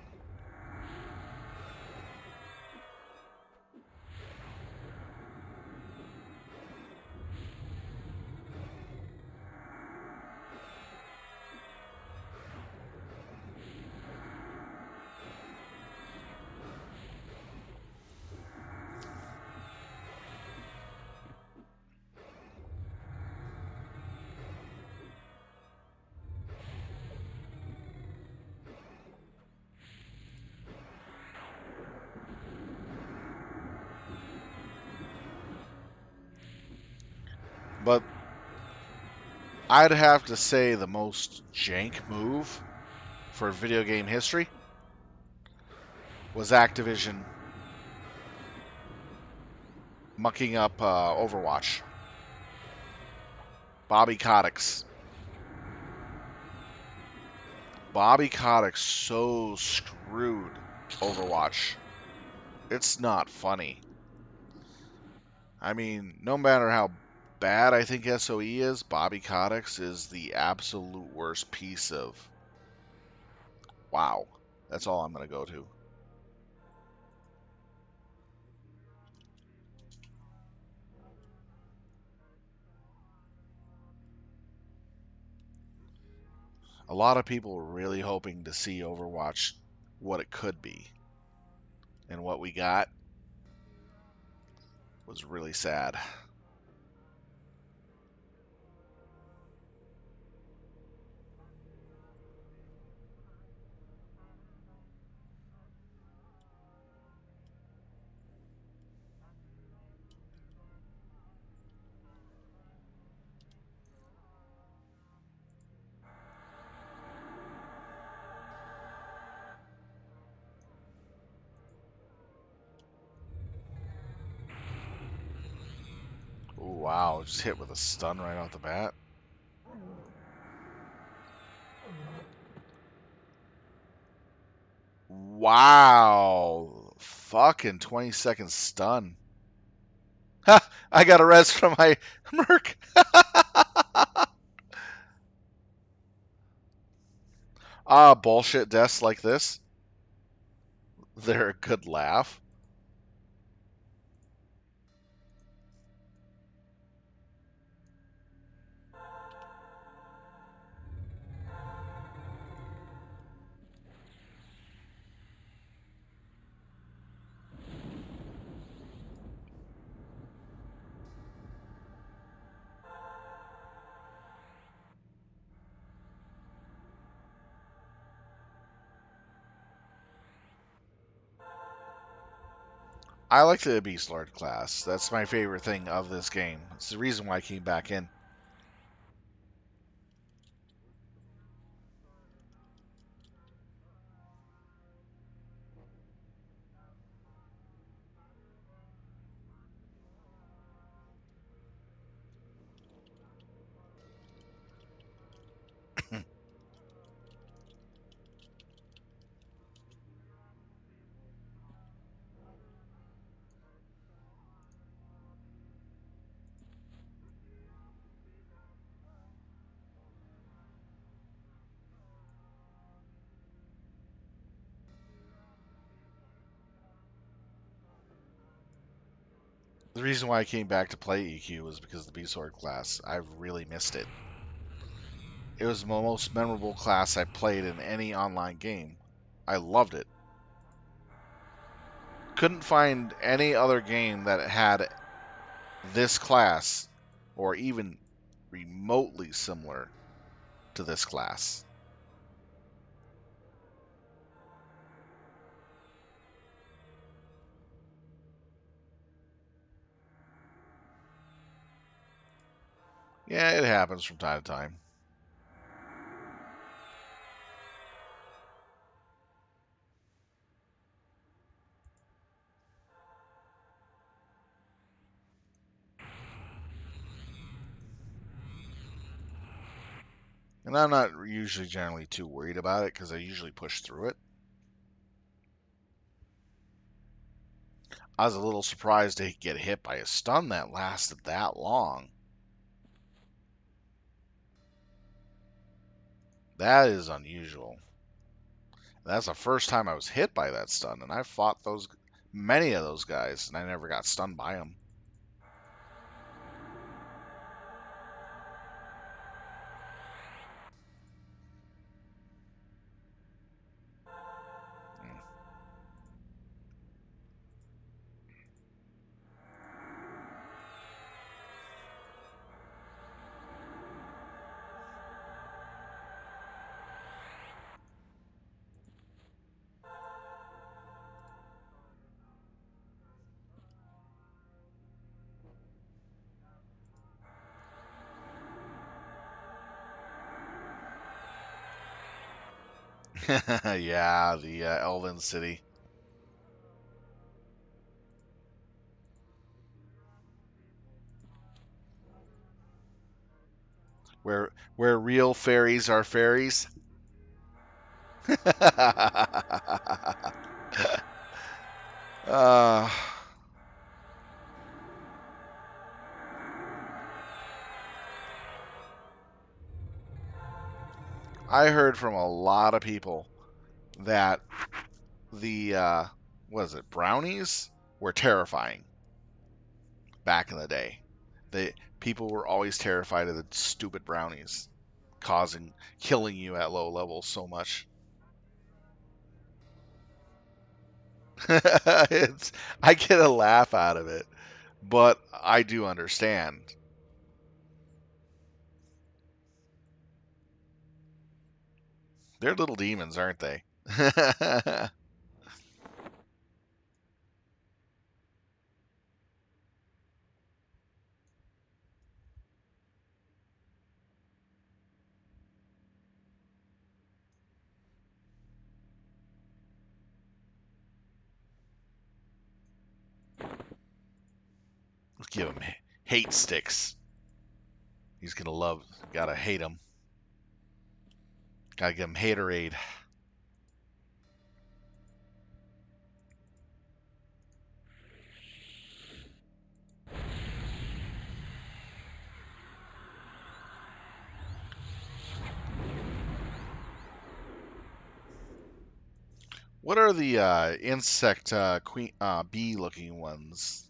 But I'd have to say the most jank move for video game history was Activision mucking up Overwatch. Bobby Kotick's. Bobby Kotick so screwed Overwatch. It's not funny. I mean, no matter how bad I think SOE is, Bobby Kotick's is the absolute worst piece of. Wow. That's all I'm going to go to. A lot of people were really hoping to see Overwatch what it could be. And what we got was really sad. Ooh, wow, just hit with a stun right off the bat. Wow. Fucking 20-second stun. Ha! I got a res from my Merc. Bullshit deaths like this. They're a good laugh. I like the Beastlord class. That's my favorite thing of this game. It's the reason why I came back in. The reason why I came back to play EQ was because of the Beastlord class. I've really missed it. It was the most memorable class I played in any online game. I loved it. Couldn't find any other game that had this class or even remotely similar to this class. Yeah, it happens from time to time. And I'm not usually generally too worried about it because I usually push through it. I was a little surprised to get hit by a stun that lasted that long. That is unusual. That's the first time I was hit by that stun, and I fought many of those guys, and I never got stunned by them. Yeah, the Elven City. Where real fairies are fairies. uh, I heard from a lot of people that the what is it, brownies were terrifying back in the day. They People were always terrified of the stupid brownies killing you at low levels so much. it's I get a laugh out of it, but I do understand. They're little demons, aren't they? Give him hate sticks. He's gonna love. Gotta hate him. Gotta give him haterade. What are the insect queen bee looking ones?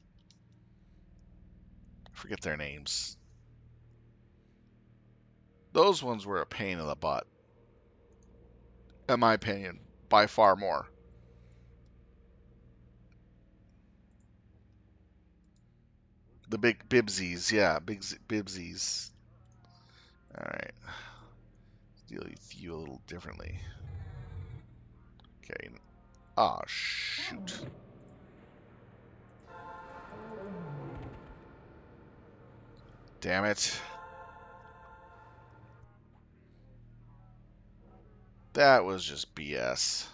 I forget their names. Those ones were a pain in the butt, in my opinion, by far more. The big bibsies, yeah, big bibsies. All right, deal with you a little differently. Okay. Ah, shoot. Damn it. That was just BS.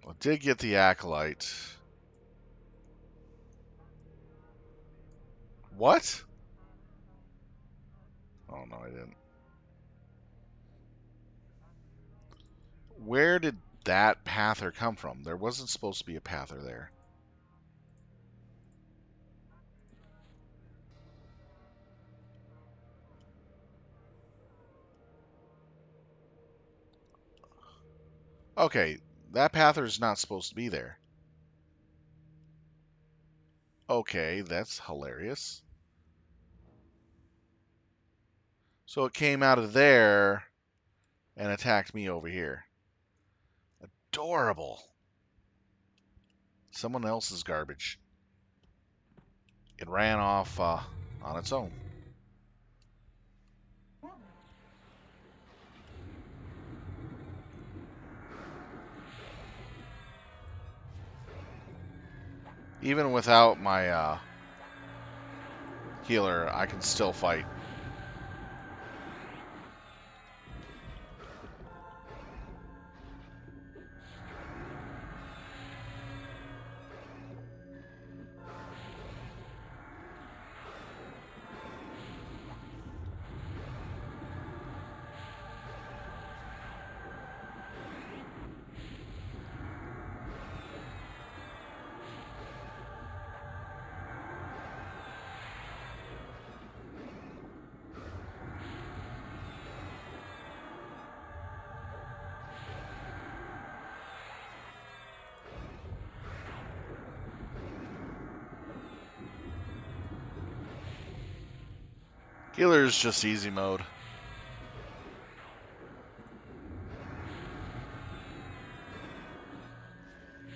I did get the acolyte. What? Oh no, I didn't. Where did that pather come from? There wasn't supposed to be a pather there. Okay, that pather is not supposed to be there. Okay, that's hilarious. So it came out of there and attacked me over here. Adorable. Someone else's garbage. It ran off on its own. Even without my healer, I can still fight. Healer is just easy mode.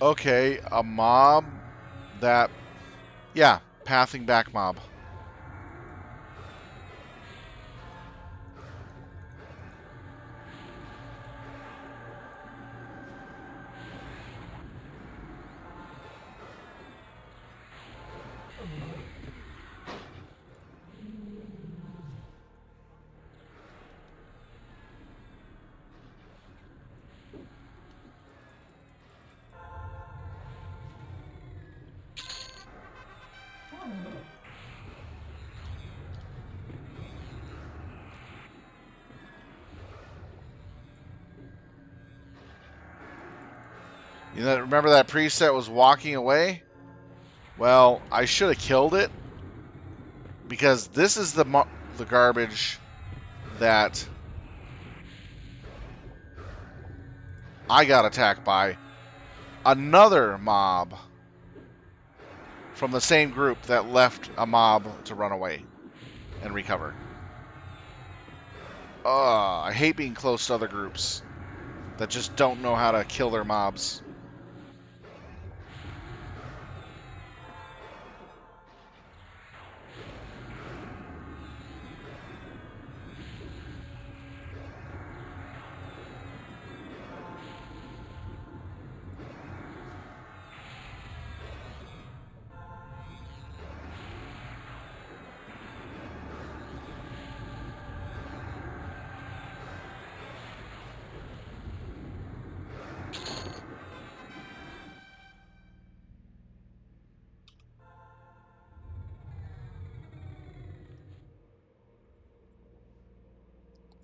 Okay, a mob that, yeah, pathing back mob. You know, remember that priest that was walking away? Well, I should have killed it because this is the garbage that I got attacked by another mob from the same group that left a mob to run away and recover. I hate being close to other groups that just don't know how to kill their mobs.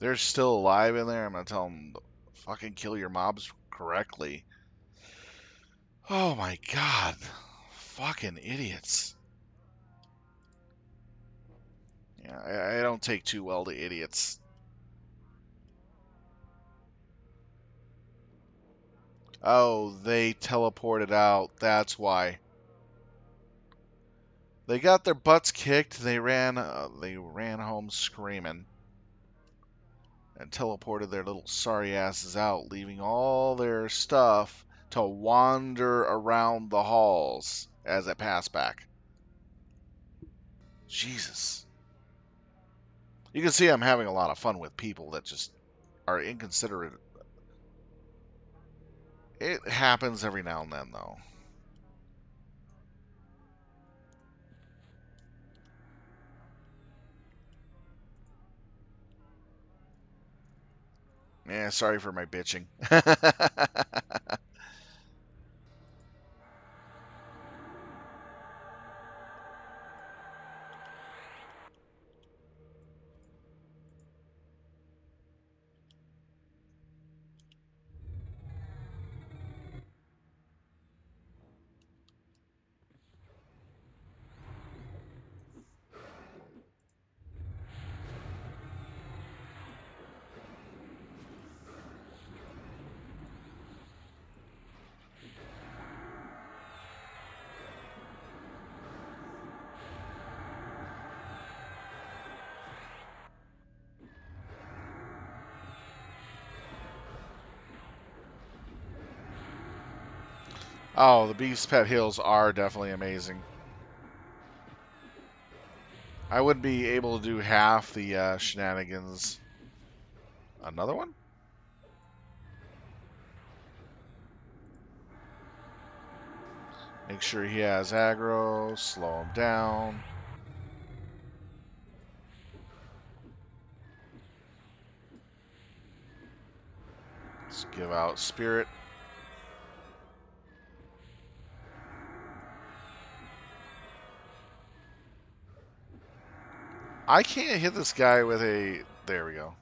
They're still alive in there. I'm gonna tell them to fucking kill your mobs correctly. Oh my god. Fucking idiots. Yeah, I don't take too well to idiots. Oh, they teleported out. That's why. They got their butts kicked. They ran home screaming and teleported their little sorry asses out, leaving all their stuff to wander around the halls as it passed back. Jesus. You can see I'm having a lot of fun with people that just are inconsiderate. It happens every now and then, though. Yeah, sorry for my bitching. Oh, the Beast Pet Hills are definitely amazing. I would be able to do half the shenanigans. Another one? Make sure he has aggro, slow him down. Let's give out spirit. I can't hit this guy with a... There we go.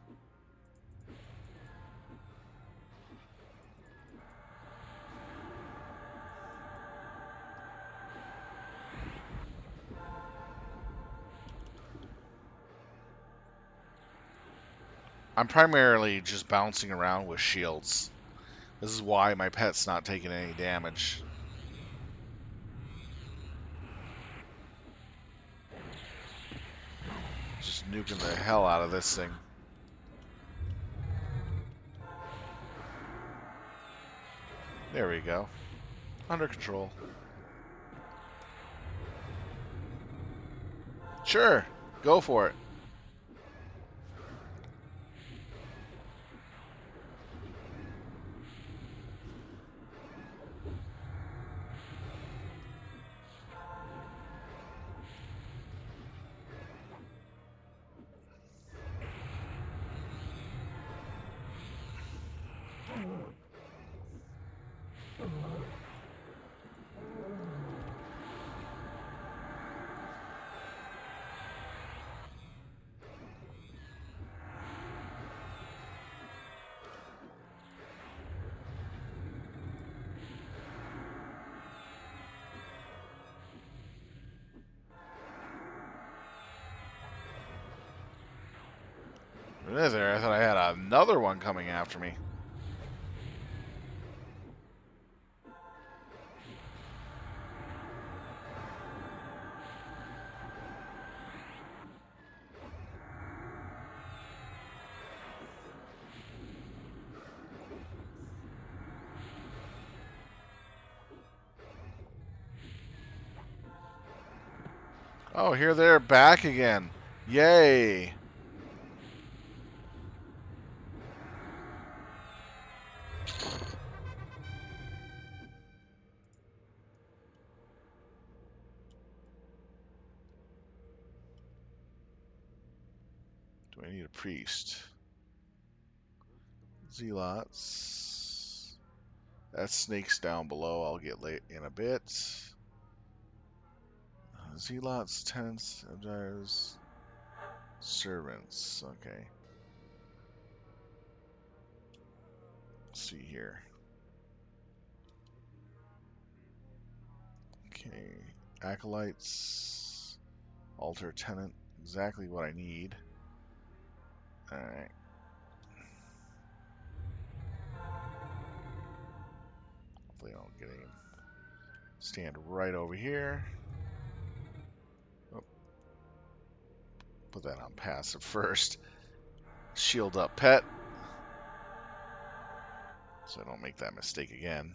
I'm primarily just bouncing around with shields. This is why my pet's not taking any damage. Just nuking the hell out of this thing. There we go. Under control. Sure, go for it. There, I thought I had another one coming after me. Oh, here they're back again. Yay. Do I need a priest? Zealots. That snake's down below. I'll get late in a bit. Zealots, tenants, advisors, servants. Okay. Let's see here. Okay. Acolytes. Altar tenant. Exactly what I need. Alright. Hopefully I don't get him. Stand right over here. Oh, put that on passive first. Shield up pet. So I don't make that mistake again.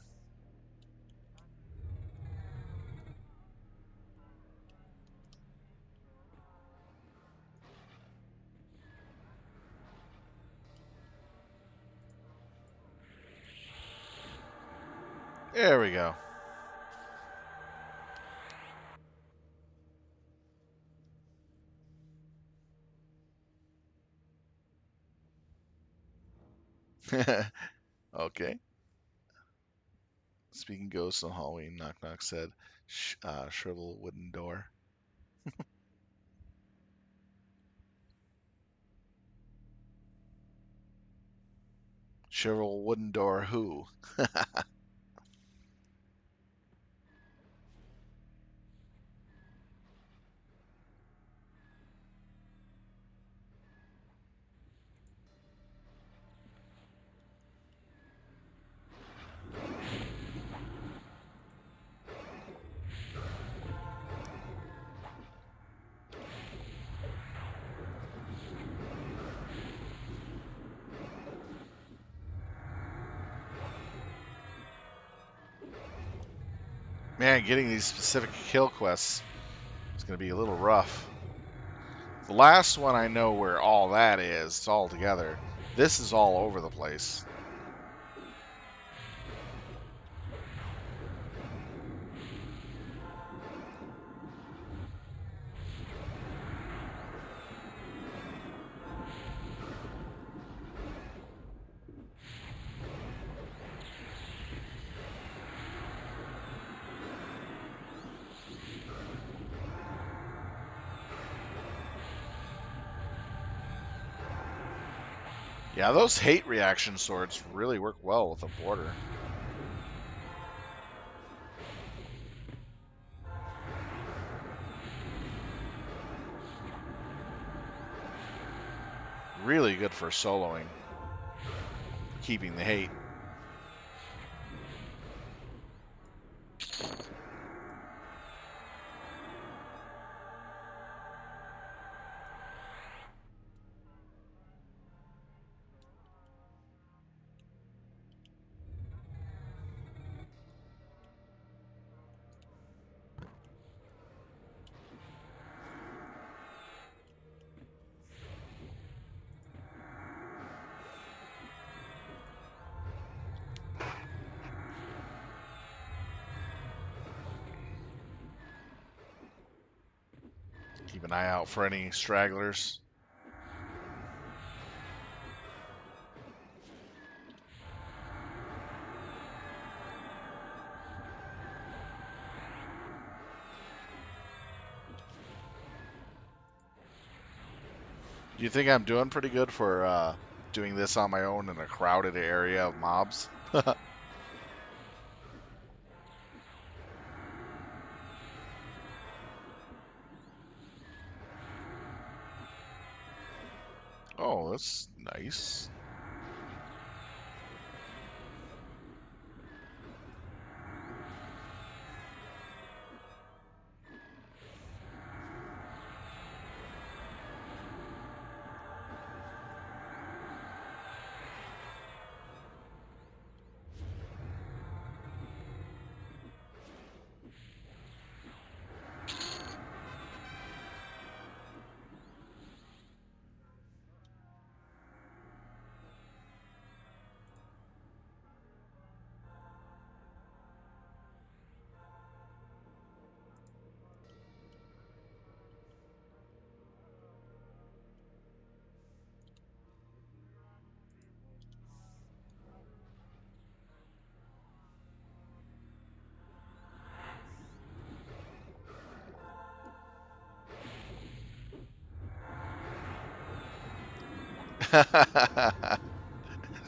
There we go. Okay. Speaking ghosts in the hallway, knock knock said, shrivel wooden door. Shrivel wooden door who? Man, getting these specific kill quests is going to be a little rough. The last one I know where all that is. It's all together. This is all over the place. Yeah, those hate reaction swords really work well with the border. Really good for soloing, keeping the hate. Keep an eye out for any stragglers. Do you think I'm doing pretty good for doing this on my own in a crowded area of mobs? Oh, Oh, that's nice.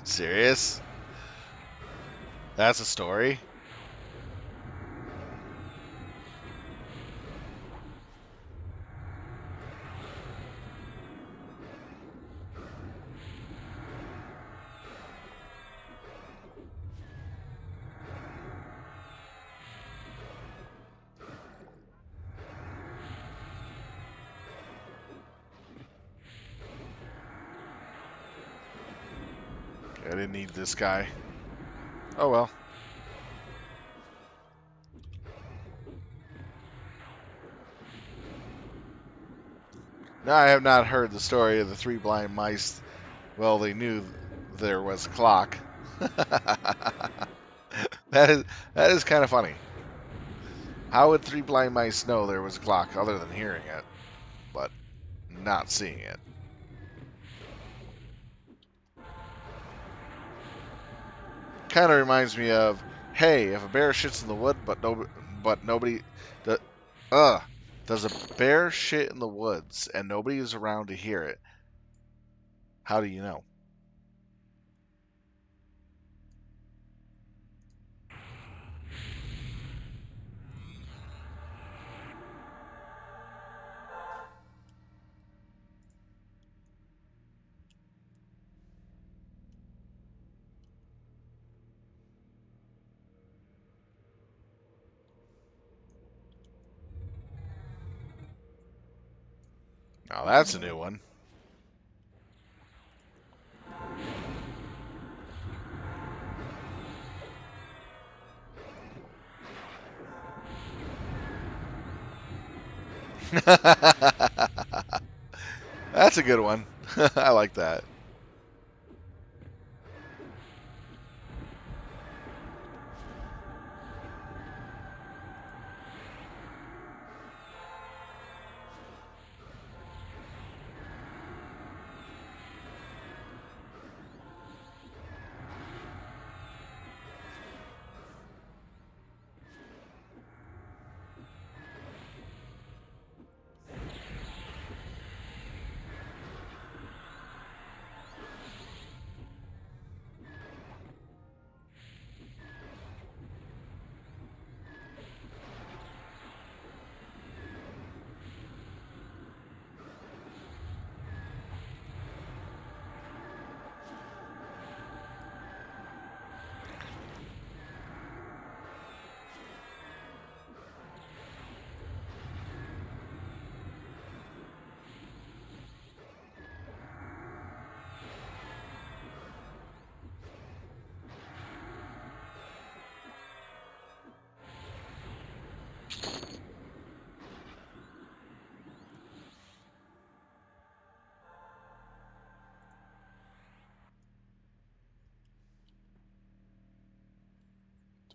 Serious? That's a story? I didn't need this guy. Oh well. Now I have not heard the story of the three blind mice. Well, they knew there was a clock. That is that is kind of funny. How would three blind mice know there was a clock other than hearing it, but not seeing it? Kind of reminds me of, hey, if a bear shits in the wood, but nobody, the, uh, does a bear shit in the woods and nobody is around to hear it? How do you know? Now that's a new one. That's a good one. I like that.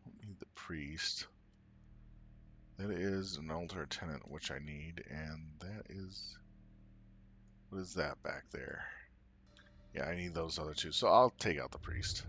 Don't need the priest. That is an altar tenant, which I need, and that is, what is that back there? Yeah, I need those other two, so I'll take out the priest.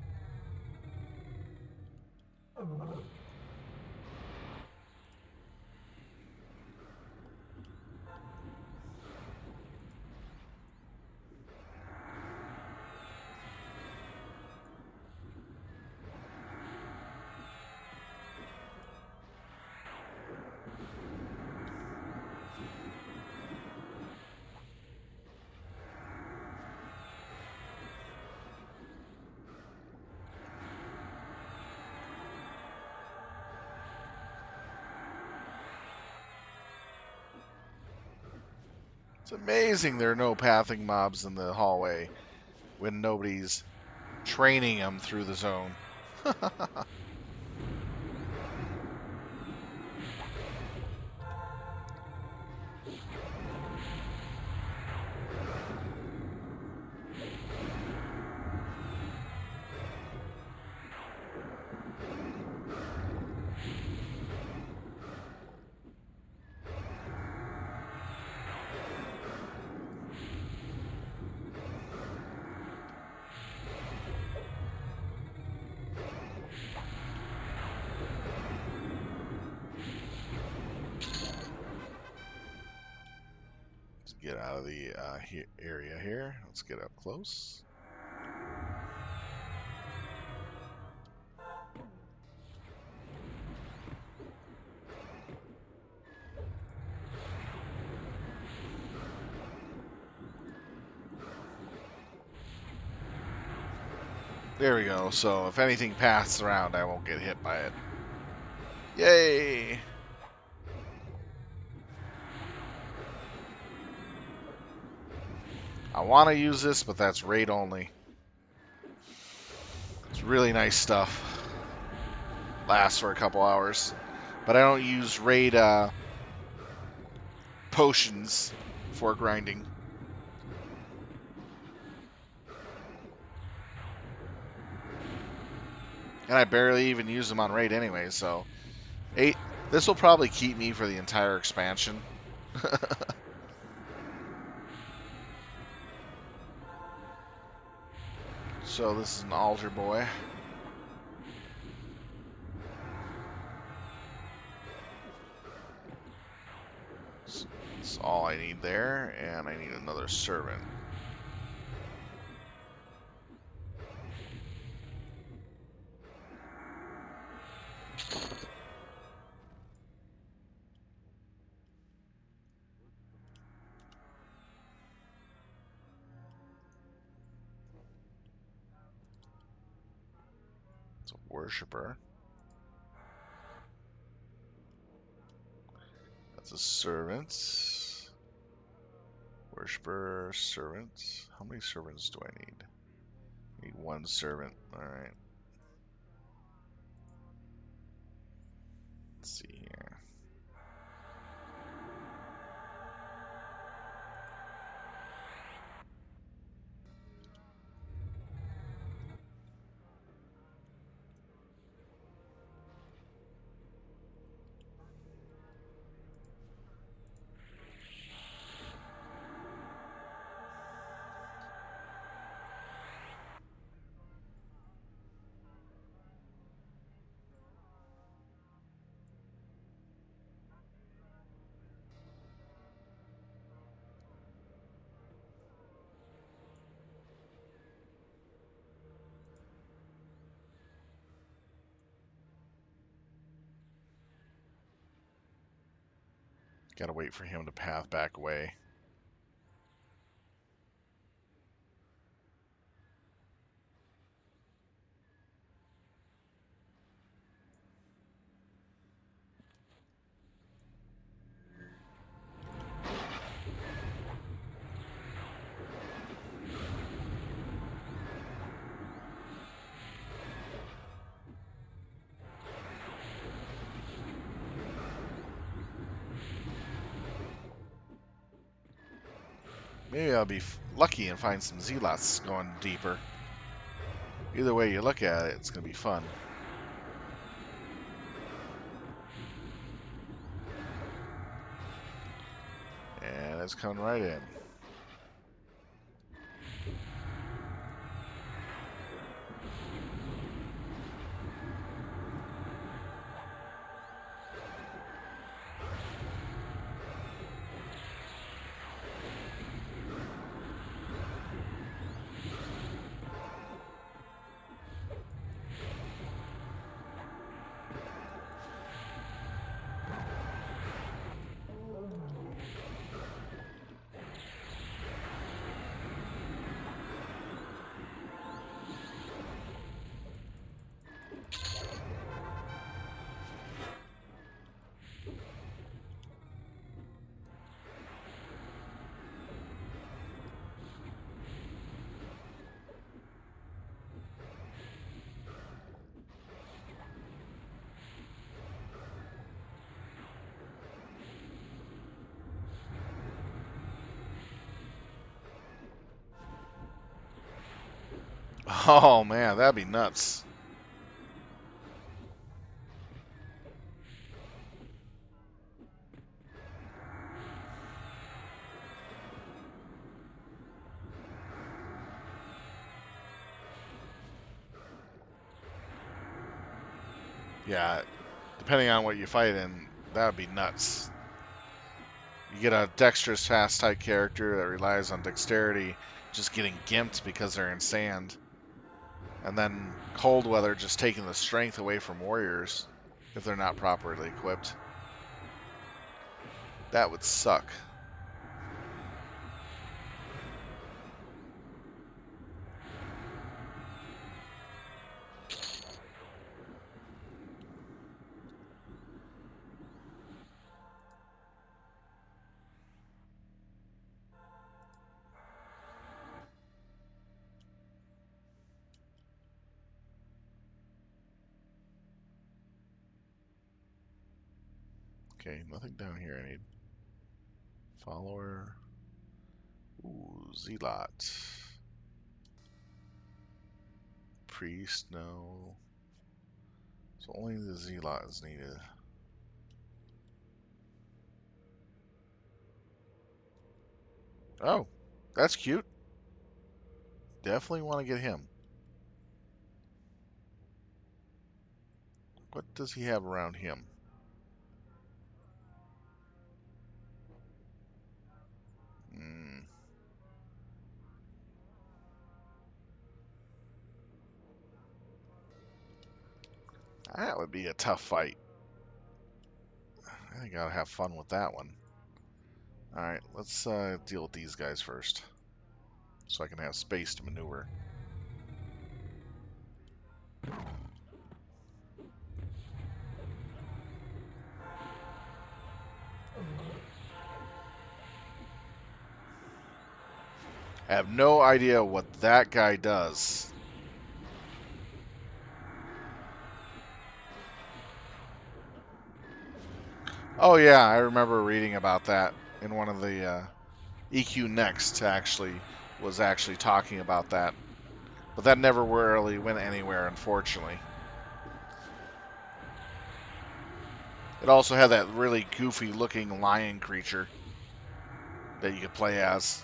It's amazing there are no pathing mobs in the hallway when nobody's training them through the zone. Get out of the area here. Let's get up close. There we go. So if anything passes around, I won't get hit by it. Yay! I want to use this, but that's raid only. It's really nice stuff. Lasts for a couple hours. But I don't use raid potions for grinding. And I barely even use them on raid anyway, so... This will probably keep me for the entire expansion. So this is an altar boy. That's all I need there, and I need another servant. It's a worshiper. That's a servant. Worshipper, servant. How many servants do I need? I need one servant. Alright. Let's see here. Gotta wait for him to path back away. Maybe I'll be lucky and find some zealots going deeper. Either way you look at it, it's gonna be fun. And it's coming right in. Oh man, that'd be nuts. Yeah, depending on what you fight in, that would be nuts. You get a dexterous fast type character that relies on dexterity just getting gimped because they're in sand. And then cold weather just taking the strength away from warriors if they're not properly equipped. That would suck. Okay, nothing down here I need. Follower. Ooh, Zealot. Priest, no. So only the Zealot is needed. Oh, that's cute. Definitely want to get him. What does he have around him? Mm, that would be a tough fight. I think I'll have fun with that one. Alright, let's deal with these guys first. So I can have space to maneuver. I have no idea what that guy does. Oh yeah, I remember reading about that in one of the EQ Next was actually talking about that. But that never really went anywhere, unfortunately. It also had that really goofy looking lion creature that you could play as.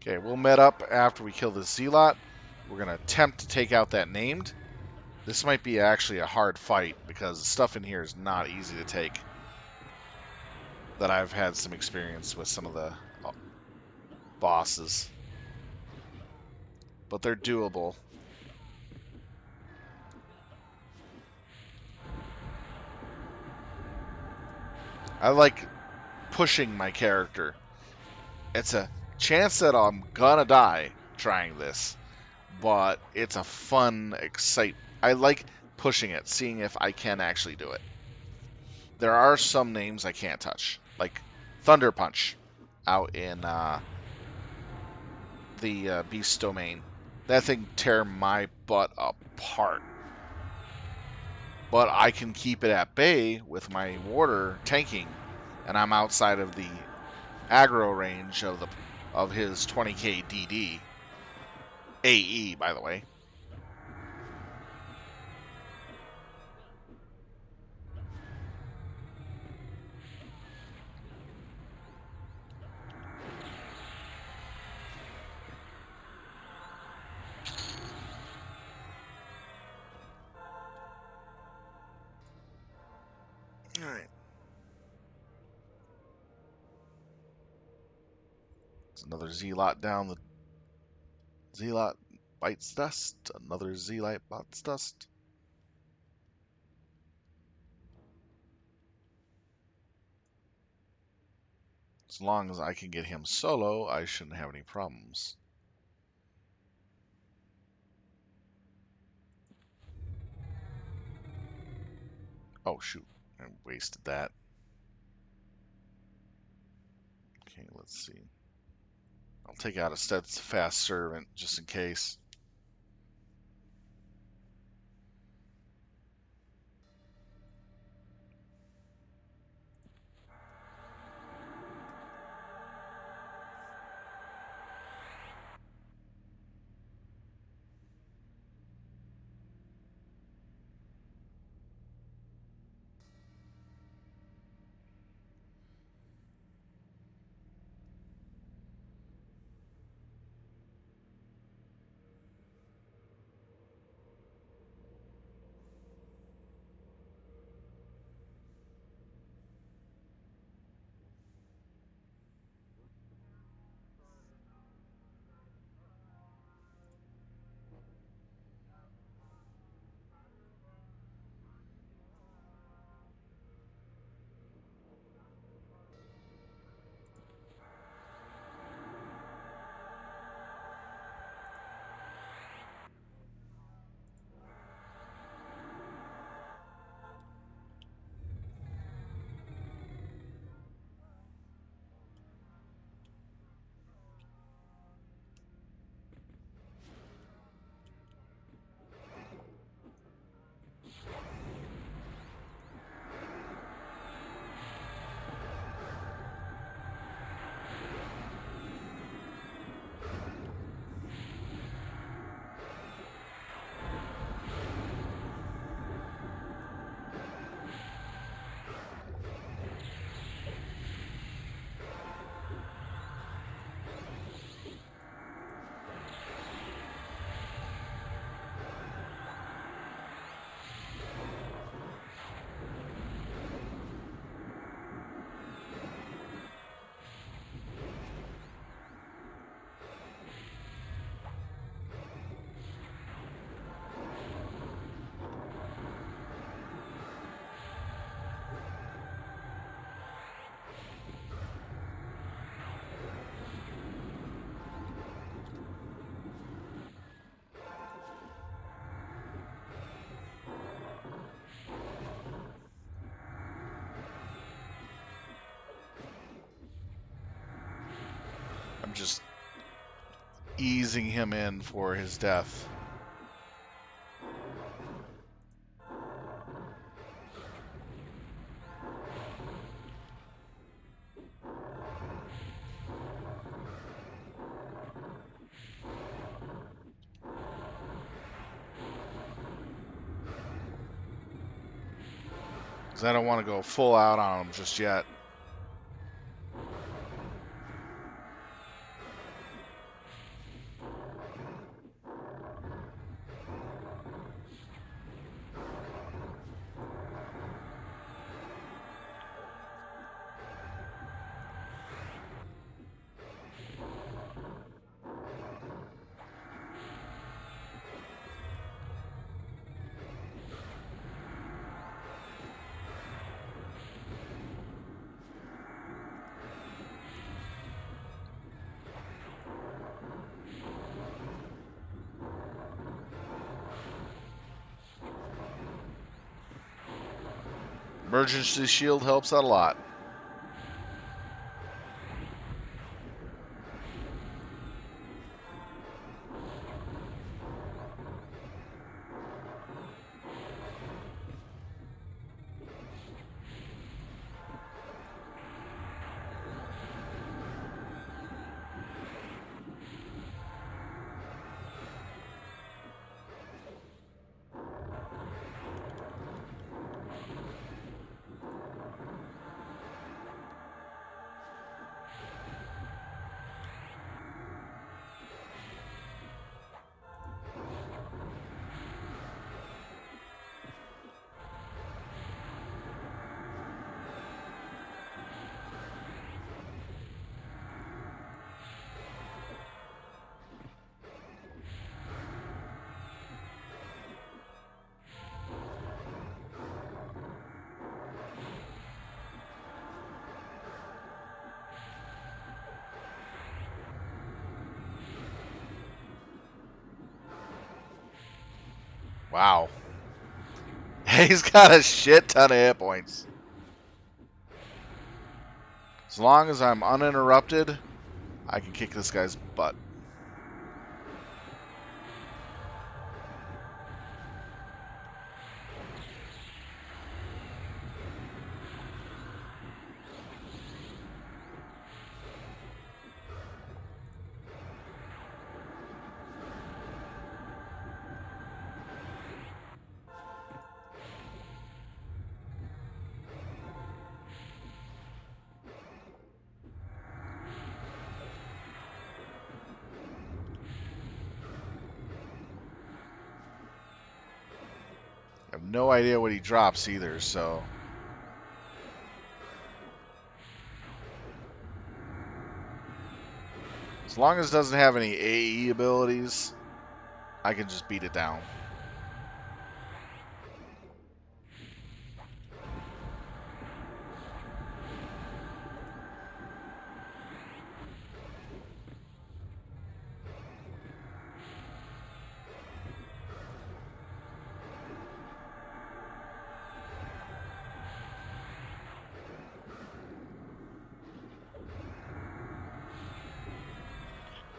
Okay, we'll met up after we kill the Zealot. We're going to attempt to take out that named. This might be actually a hard fight because the stuff in here is not easy to take. That I've had some experience with some of the bosses. But they're doable. I like pushing my character. It's a chance that I'm gonna die trying this, but it's a fun, I like pushing it, seeing if I can actually do it. There are some names I can't touch, like Thunder Punch out in the Beast Domain. That thing tear my butt apart. But I can keep it at bay with my warder tanking, and I'm outside of the aggro range of his 20k DD. AE, by the way. All right. Another Z-Lot down. The Z-Lot bites dust. Another Z-Lot bites dust. As long as I can get him solo, I shouldn't have any problems. Oh, shoot. I wasted that. Okay, let's see. I'll take out a steadfast servant just in case. I'm just easing him in for his death. Because I don't want to go full out on him just yet. Emergency shield helps out a lot. Wow. He's got a shit ton of hit points. As long as I'm uninterrupted, I can kick this guy's butt. I have no idea what he drops either, so... As long as it doesn't have any AE abilities, I can just beat it down.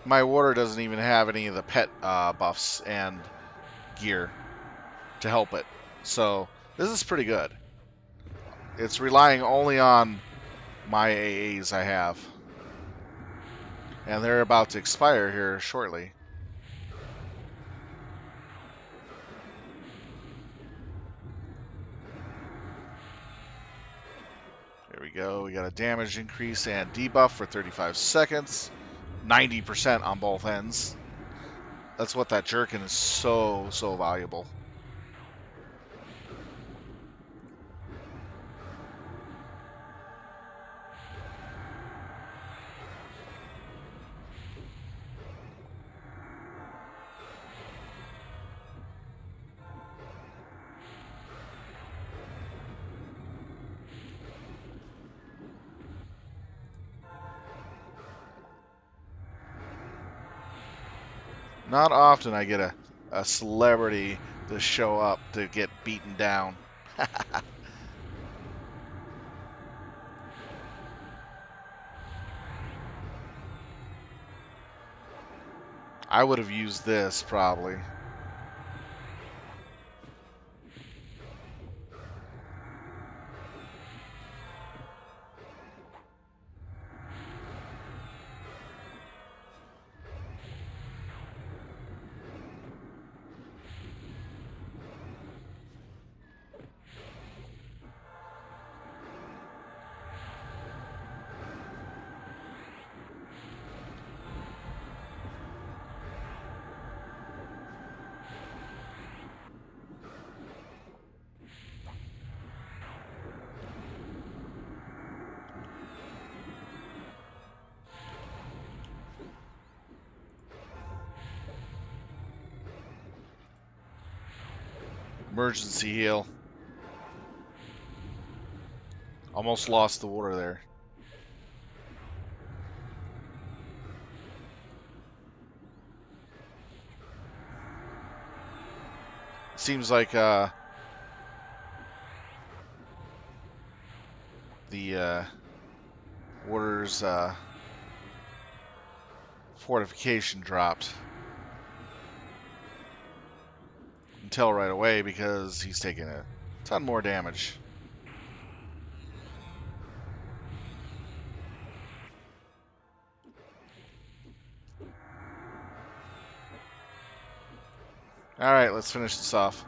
My water doesn't even have any of the pet buffs and gear to help it. So this is pretty good. It's relying only on my AAs I have. And they're about to expire here shortly. There we go. We got a damage increase and debuff for 35 seconds. 90% on both ends. That's what that jerkin is so valuable. Not often I get a celebrity to show up to get beaten down. I would have used this probably. Emergency heal. Almost lost the water there. Seems like the water's fortification dropped. You can tell right away because he's taking a ton more damage. Alright, let's finish this off.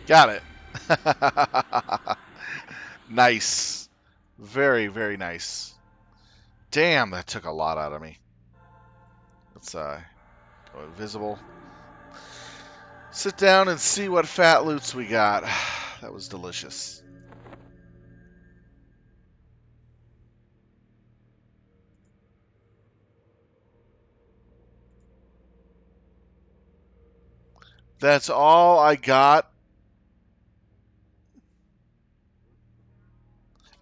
Got it. Nice. Very nice. Damn, that took a lot out of me. Let's go invisible. Sit down and see what fat loots we got. That was delicious. That's all I got.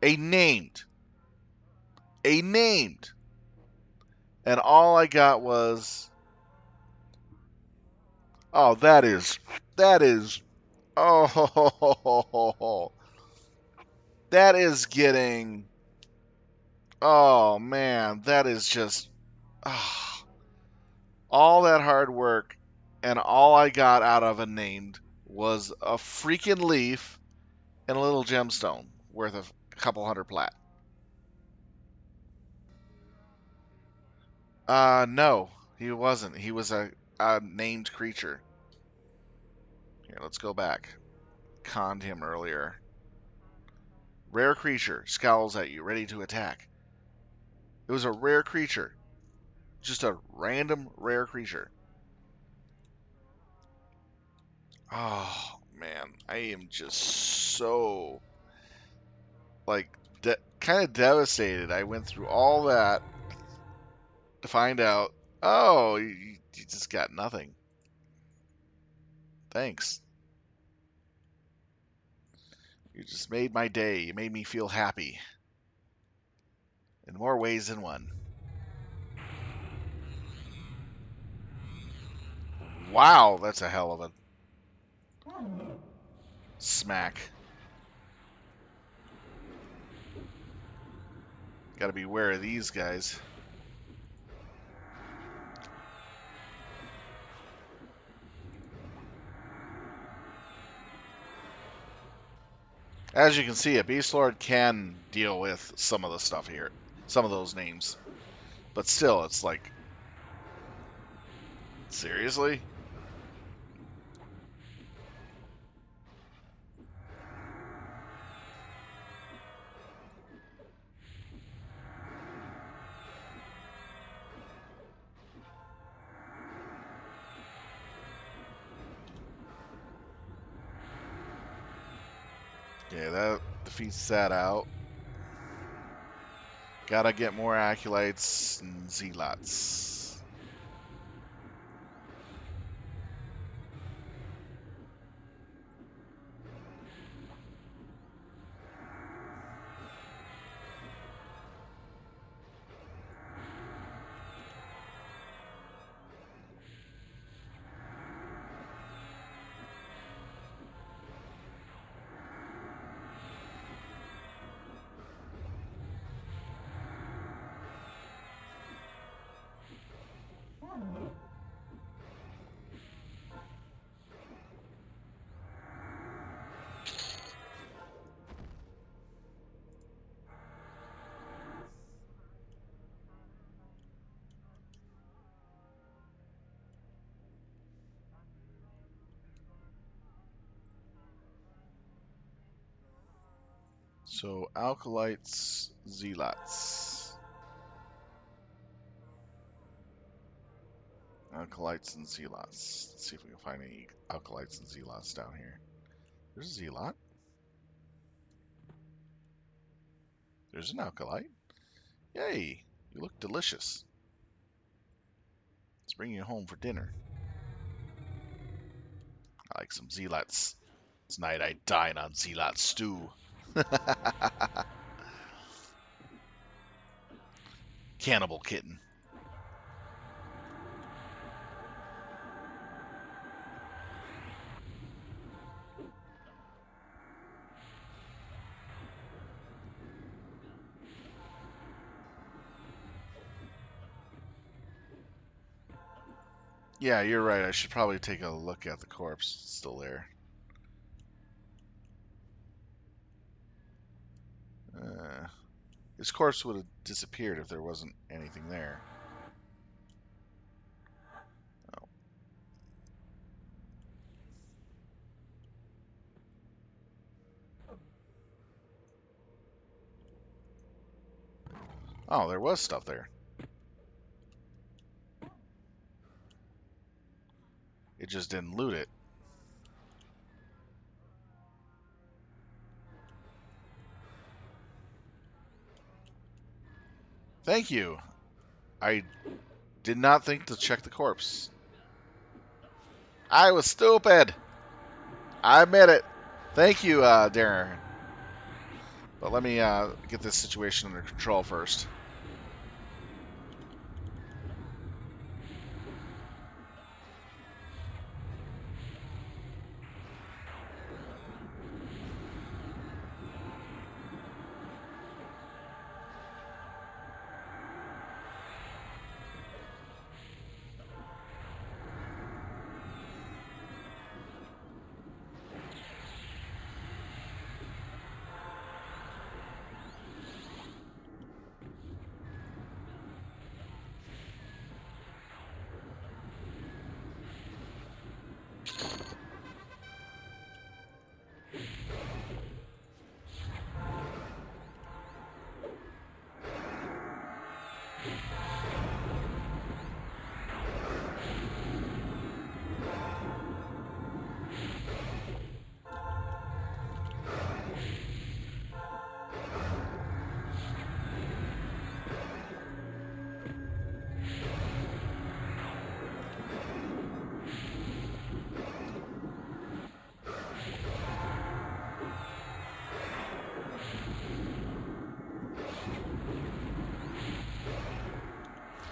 A named. A named. And all I got was, oh, oh, that is getting, oh man, that is just, oh, all that hard work, and all I got out of a named was a freaking leaf and a little gemstone worth of a couple hundred plat. No, he wasn't. He was a named creature. Here, let's go back. Conned him earlier. Rare creature scowls at you, ready to attack. It was a rare creature. Just a random rare creature. Oh, man. I am just so, like, kind of devastated. I went through all that to find out, oh, you just got nothing. Thanks. You just made my day. You made me feel happy. In more ways than one. Wow, that's a hell of a smack. Gotta beware of these guys. As you can see, a Beastlord can deal with some of the stuff here. Some of those names. But still, it's like, seriously? Yeah, that defeats that out. Gotta get more acolytes and zealots. So, acolytes, zealots. Acolytes and zealots. Let's see if we can find any acolytes and zealots down here. There's a zealot. There's an acolyte. Yay! You look delicious. Let's bring you home for dinner. I like some zealots. Tonight I dine on zealot stew. Cannibal kitten. Yeah, you're right. I should probably take a look at the corpse. It's still there. His corpse would have disappeared if there wasn't anything there. Oh, oh, there was stuff there. It just didn't loot it. Thank you. I did not think to check the corpse. I was stupid. I admit it. Thank you, Darren. But let me get this situation under control first.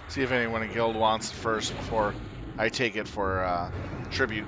See if anyone in guild wants it first before I take it for tribute.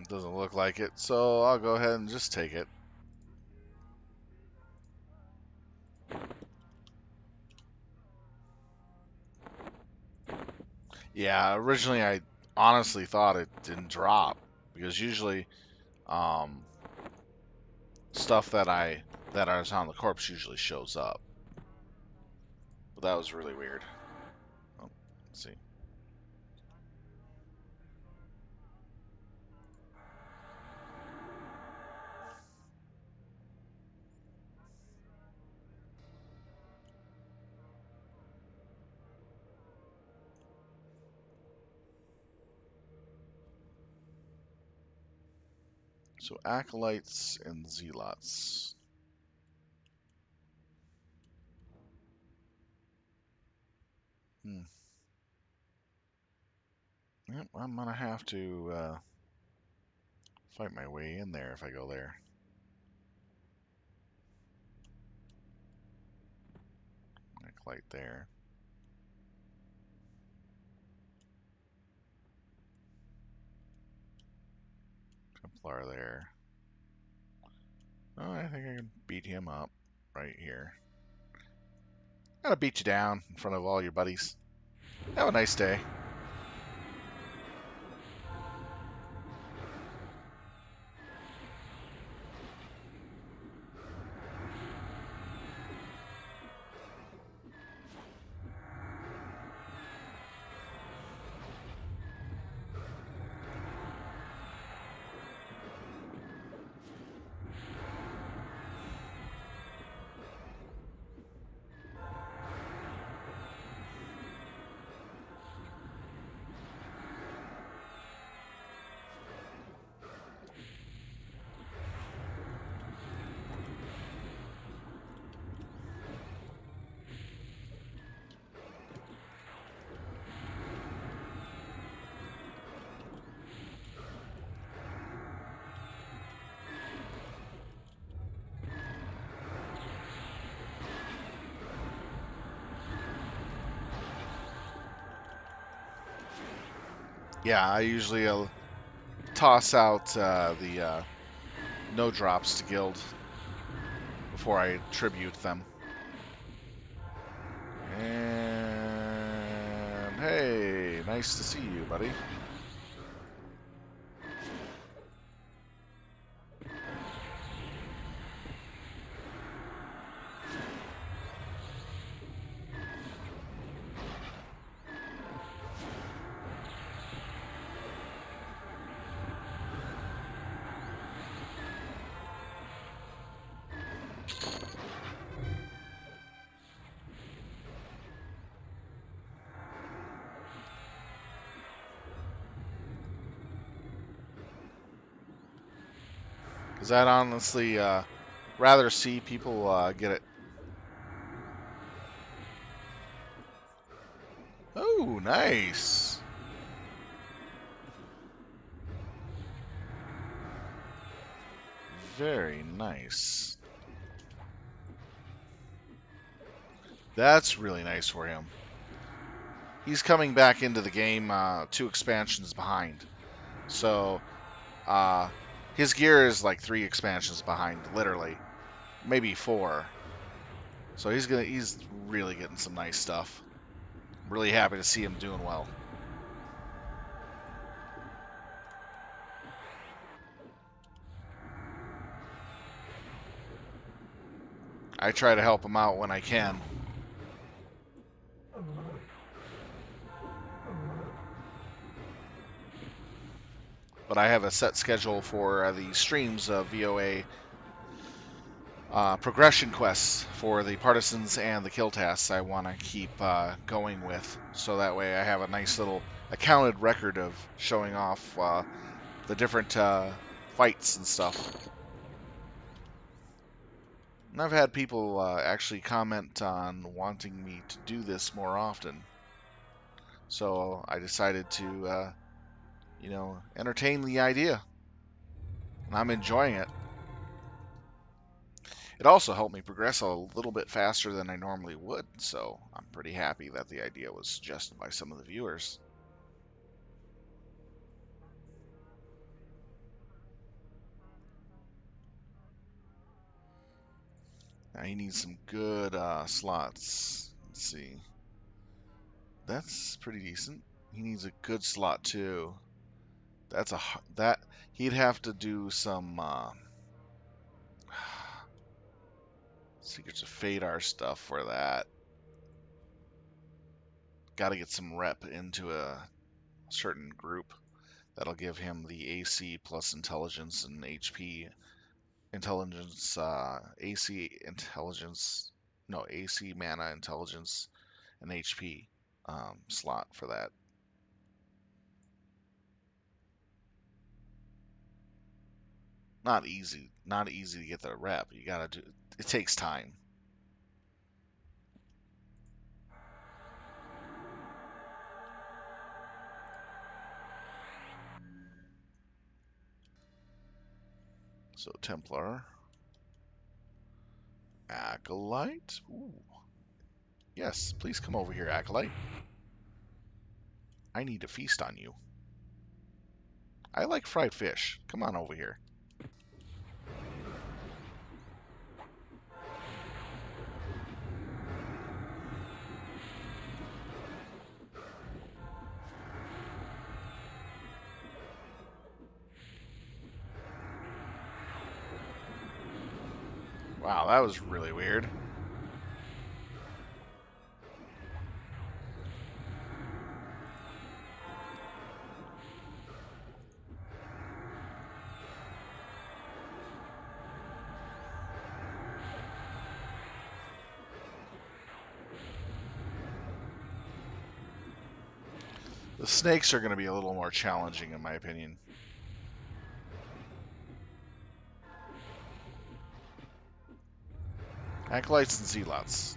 Doesn't look like it, so I'll go ahead and just take it. Yeah, originally I honestly thought it didn't drop because usually um, stuff that is on the corpse usually shows up. But that was really weird. Oh, let's see. So acolytes and zealots. Hmm. Yep, I'm gonna have to fight my way in there if I go there. Acolyte there. Templar there. Oh, I think I can beat him up right here. Gotta beat you down in front of all your buddies. Have a nice day. Yeah, I usually toss out the no drops to guild before I tribute them. And hey, nice to see you, buddy. Because I'd honestly rather see people get it. Oh, nice. Very nice. That's really nice for him. He's coming back into the game 2 expansions behind. So his gear is like 3 expansions behind, literally. Maybe 4. So he's really getting some nice stuff. Really happy to see him doing well. I try to help him out when I can. But I have a set schedule for the streams of VoA progression quests for the partisans and the kill tasks I want to keep going with. So that way I have a nice little accounted record of showing off the different fights and stuff. And I've had people actually comment on wanting me to do this more often. So I decided to, entertain the idea. And I'm enjoying it. It also helped me progress a little bit faster than I normally would, so I'm pretty happy that the idea was suggested by some of the viewers. Now he needs some good slots. Let's see. That's pretty decent. He needs a good slot too. That he'd have to do some Secrets of Fadar stuff for that. Got to get some rep into a certain group. That'll give him the AC plus intelligence and HP intelligence, AC intelligence, no, AC mana intelligence and HP slot for that. Not easy to get the rep. You gotta do. It takes time. So Templar, Acolyte. Ooh. Yes, please come over here, Acolyte. I need to feast on you. I like fried fish. Come on over here. Wow, that was really weird. The snakes are going to be a little more challenging, in my opinion. Acolytes and Zealots.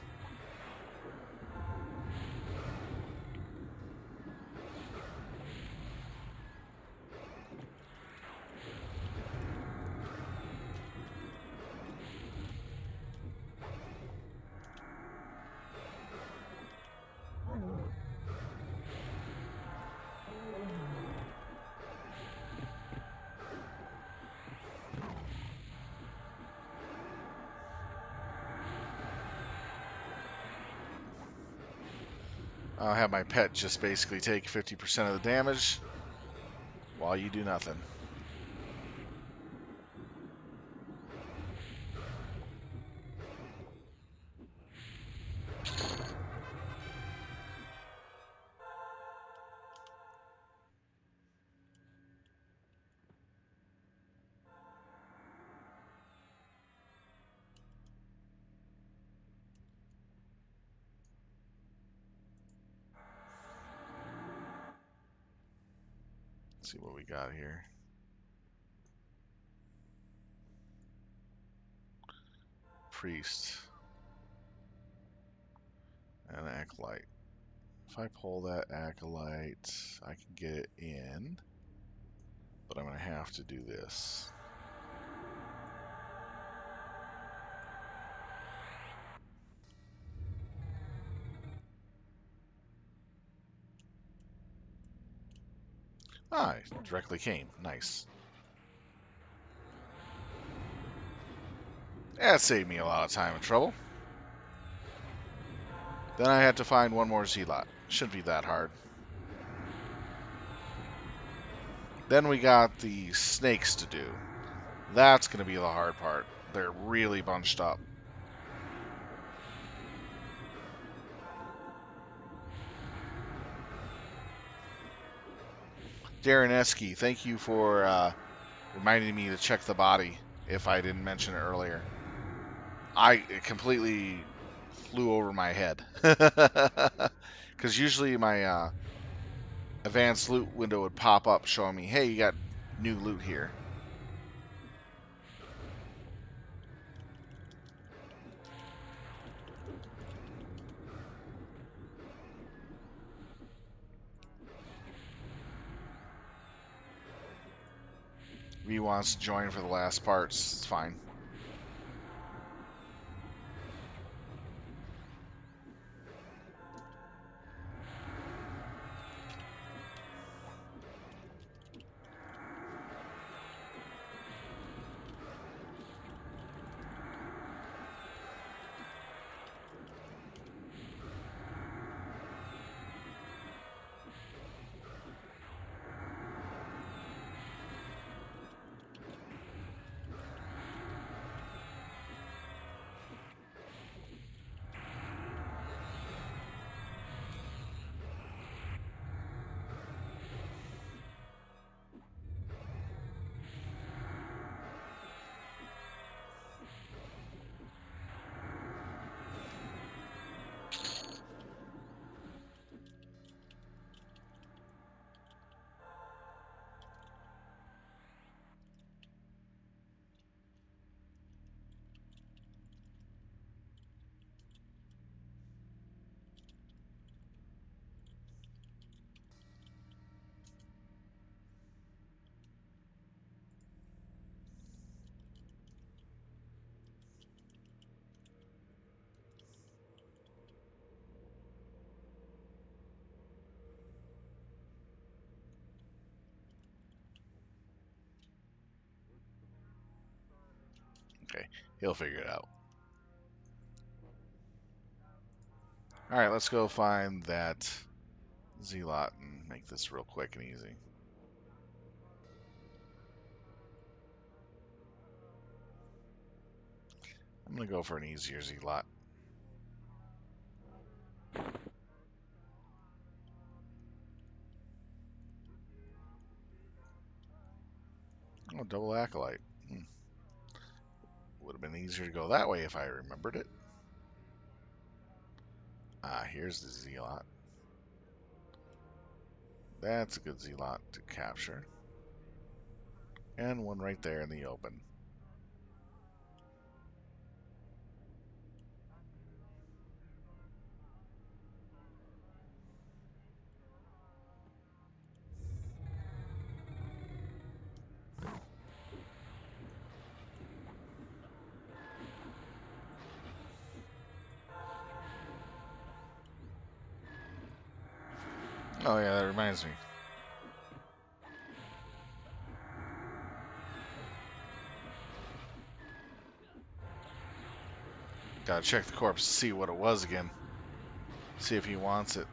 I'll have my pet just basically take 50% of the damage while you do nothing. Let's see what we got here. Priest. And Acolyte. If I pull that Acolyte, I can get it in. But I'm going to have to do this. Ah, it directly came. Nice. That saved me a lot of time and trouble. Then I had to find one more Zealot. Shouldn't be that hard. Then we got the snakes to do. That's going to be the hard part. They're really bunched up. Darren Esky, thank you for reminding me to check the body if I didn't mention it earlier. It completely flew over my head. Because usually my advanced loot window would pop up showing me, hey, you got new loot here. V wants to join for the last parts. It's fine. Okay, he'll figure it out. Alright, let's go find that Zealot and make this real quick and easy. I'm going to go for an easier Zealot. Oh, double Acolyte. Would have been easier to go that way if I remembered it. Ah, here's the Zealot. That's a good Zealot to capture. And one right there in the open. Oh yeah, that reminds me. Gotta check the corpse to see what it was again. See if he wants it.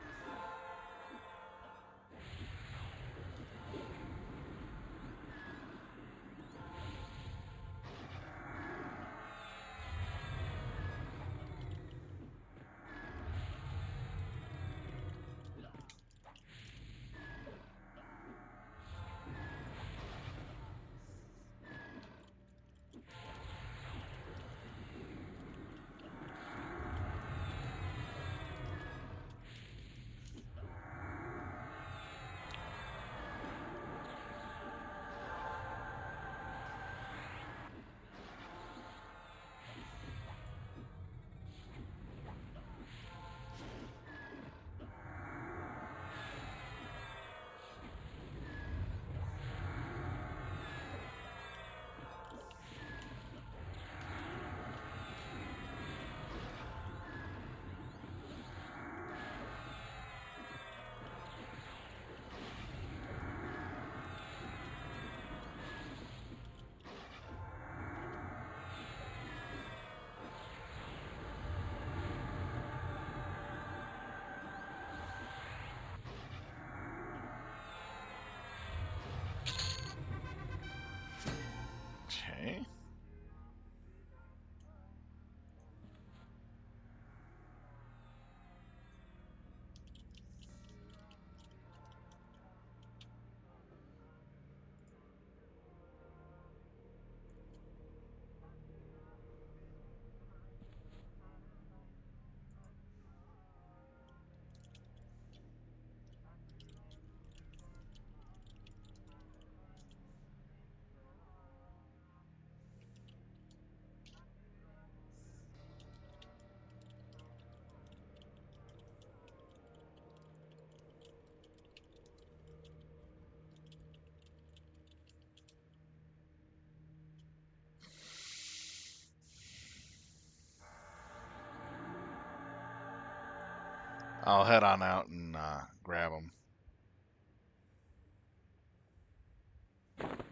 I'll head on out and grab them.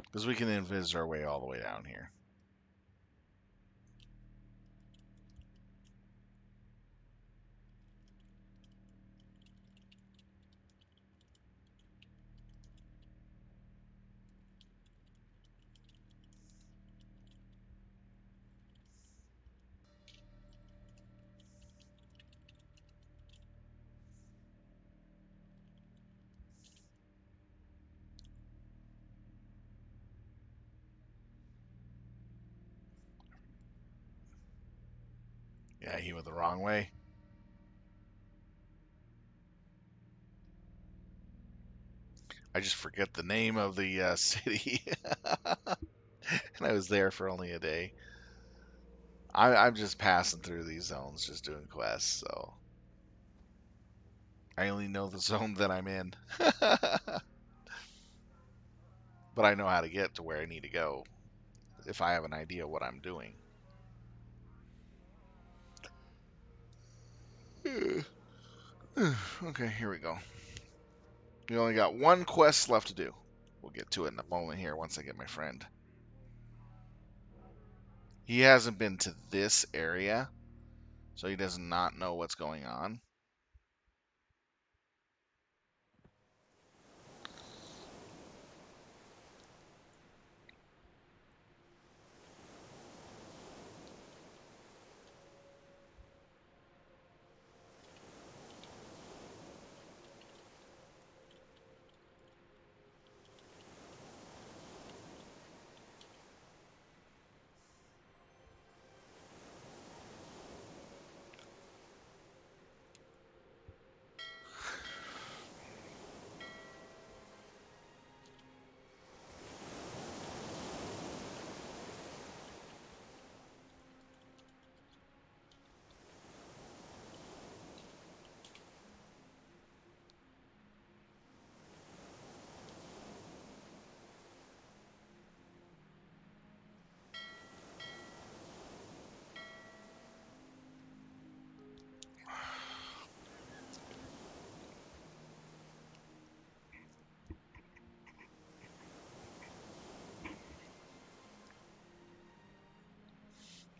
Because we can invis our way all the way down here. Yeah, he went the wrong way. I just forget the name of the city. And I was there for only a day. I'm just passing through these zones, just doing quests, so I only know the zone that I'm in. But I know how to get to where I need to go if I have an idea what I'm doing. Okay, here we go. We only got one quest left to do. We'll get to it in a moment here once I get my friend. He hasn't been to this area, so he does not know what's going on.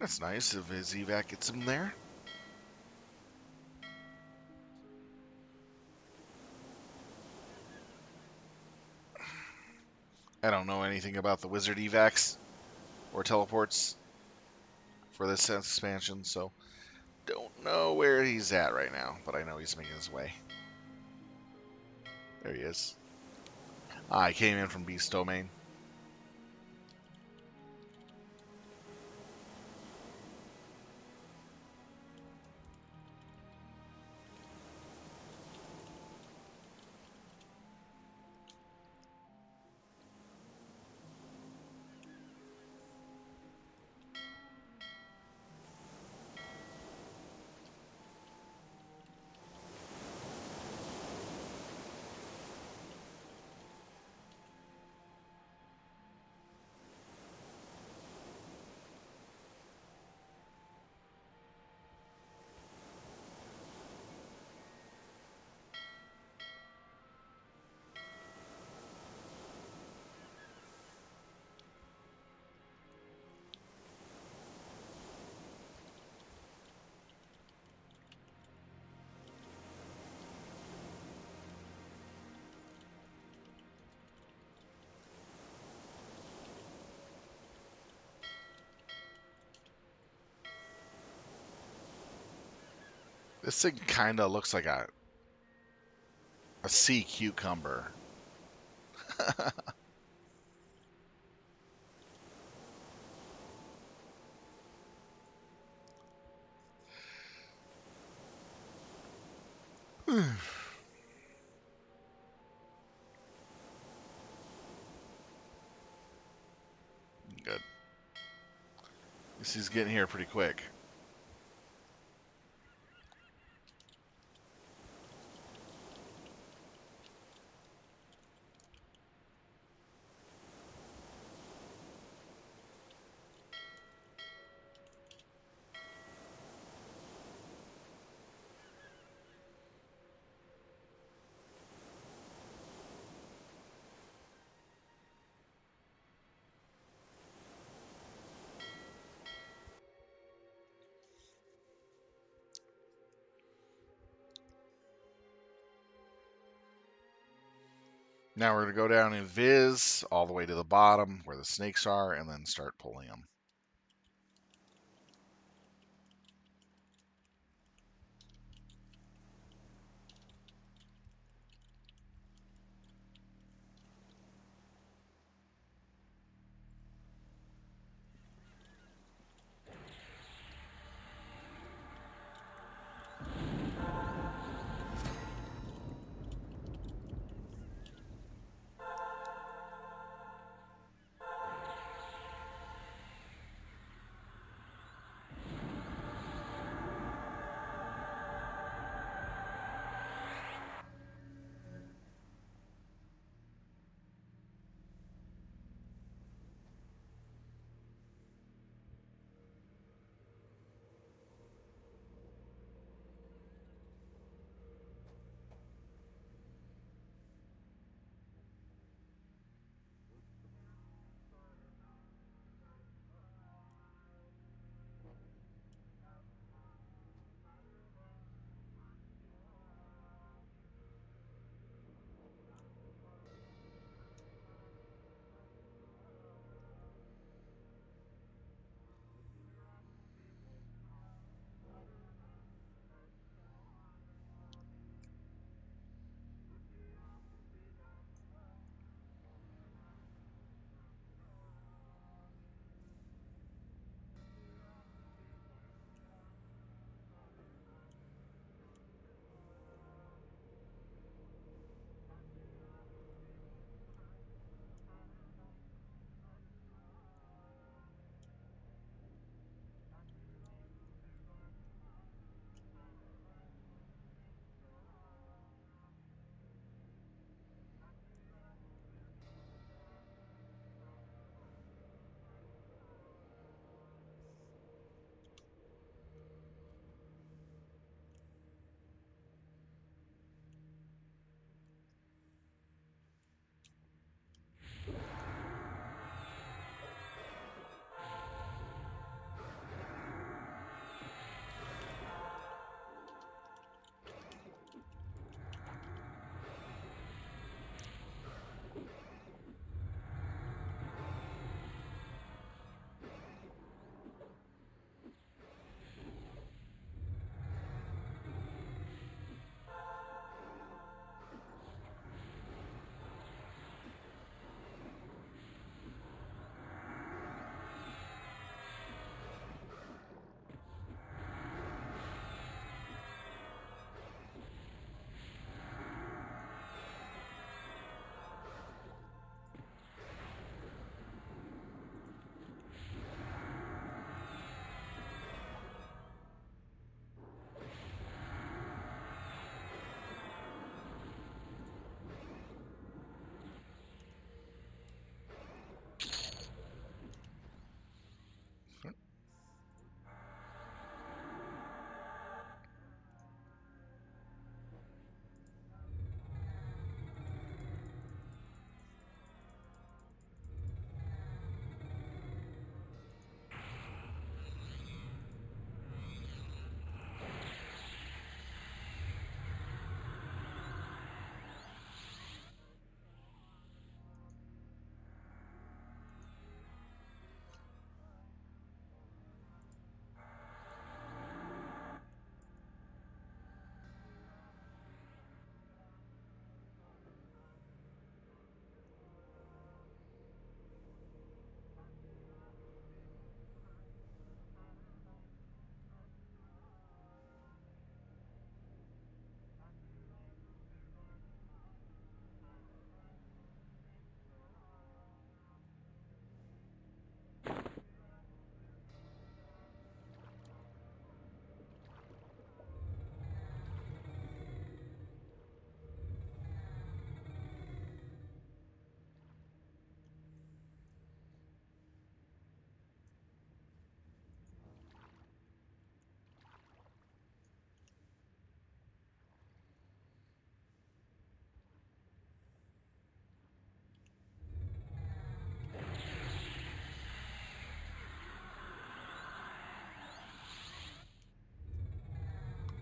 That's nice if his evac gets him there. I don't know anything about the wizard evacs or teleports for this expansion, so don't know where he's at right now, but I know he's making his way. There he is. I came in from Beast Domain. This thing kind of looks like a sea cucumber. Good. Guess he's getting here pretty quick. Now we're going to go down in Viz all the way to the bottom where the snakes are and then start pulling them.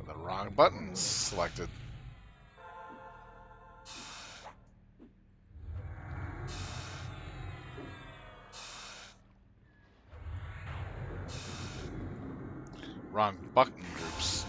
The wrong buttons selected. Wrong button groups.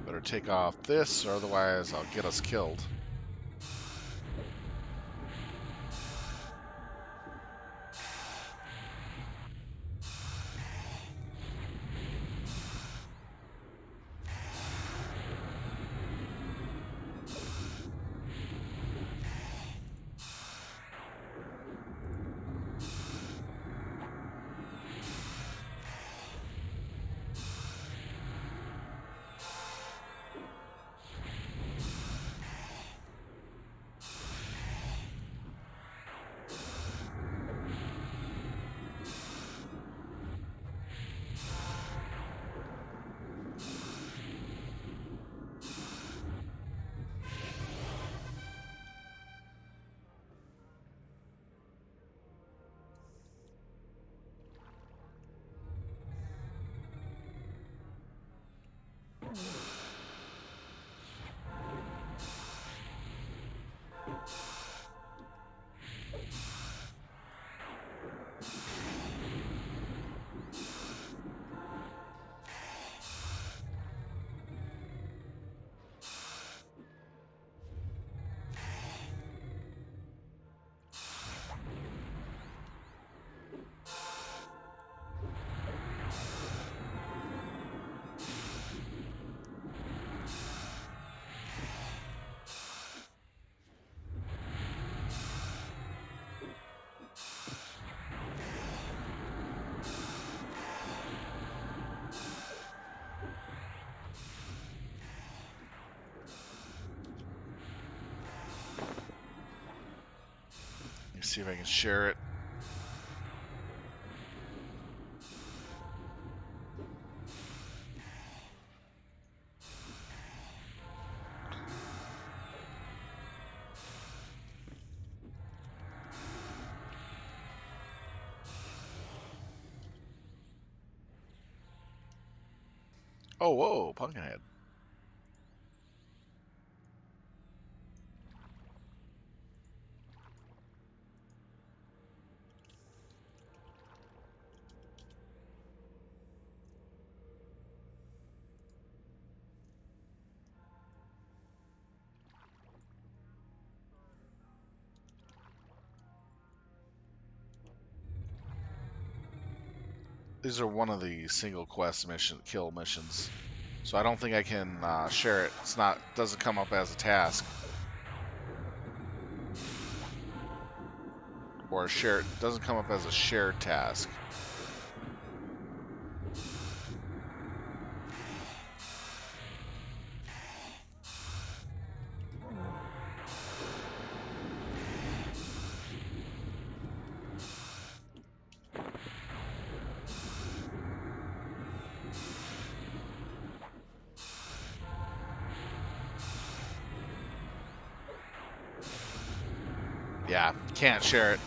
Better take off this, or otherwise I'll get us killed. Let me see if I can share it. Oh, whoa, Pumpkinhead. These are one of the single quest kill missions, so I don't think I can share it. Doesn't come up as a task, or doesn't come up as a shared task. Yeah, can't share it.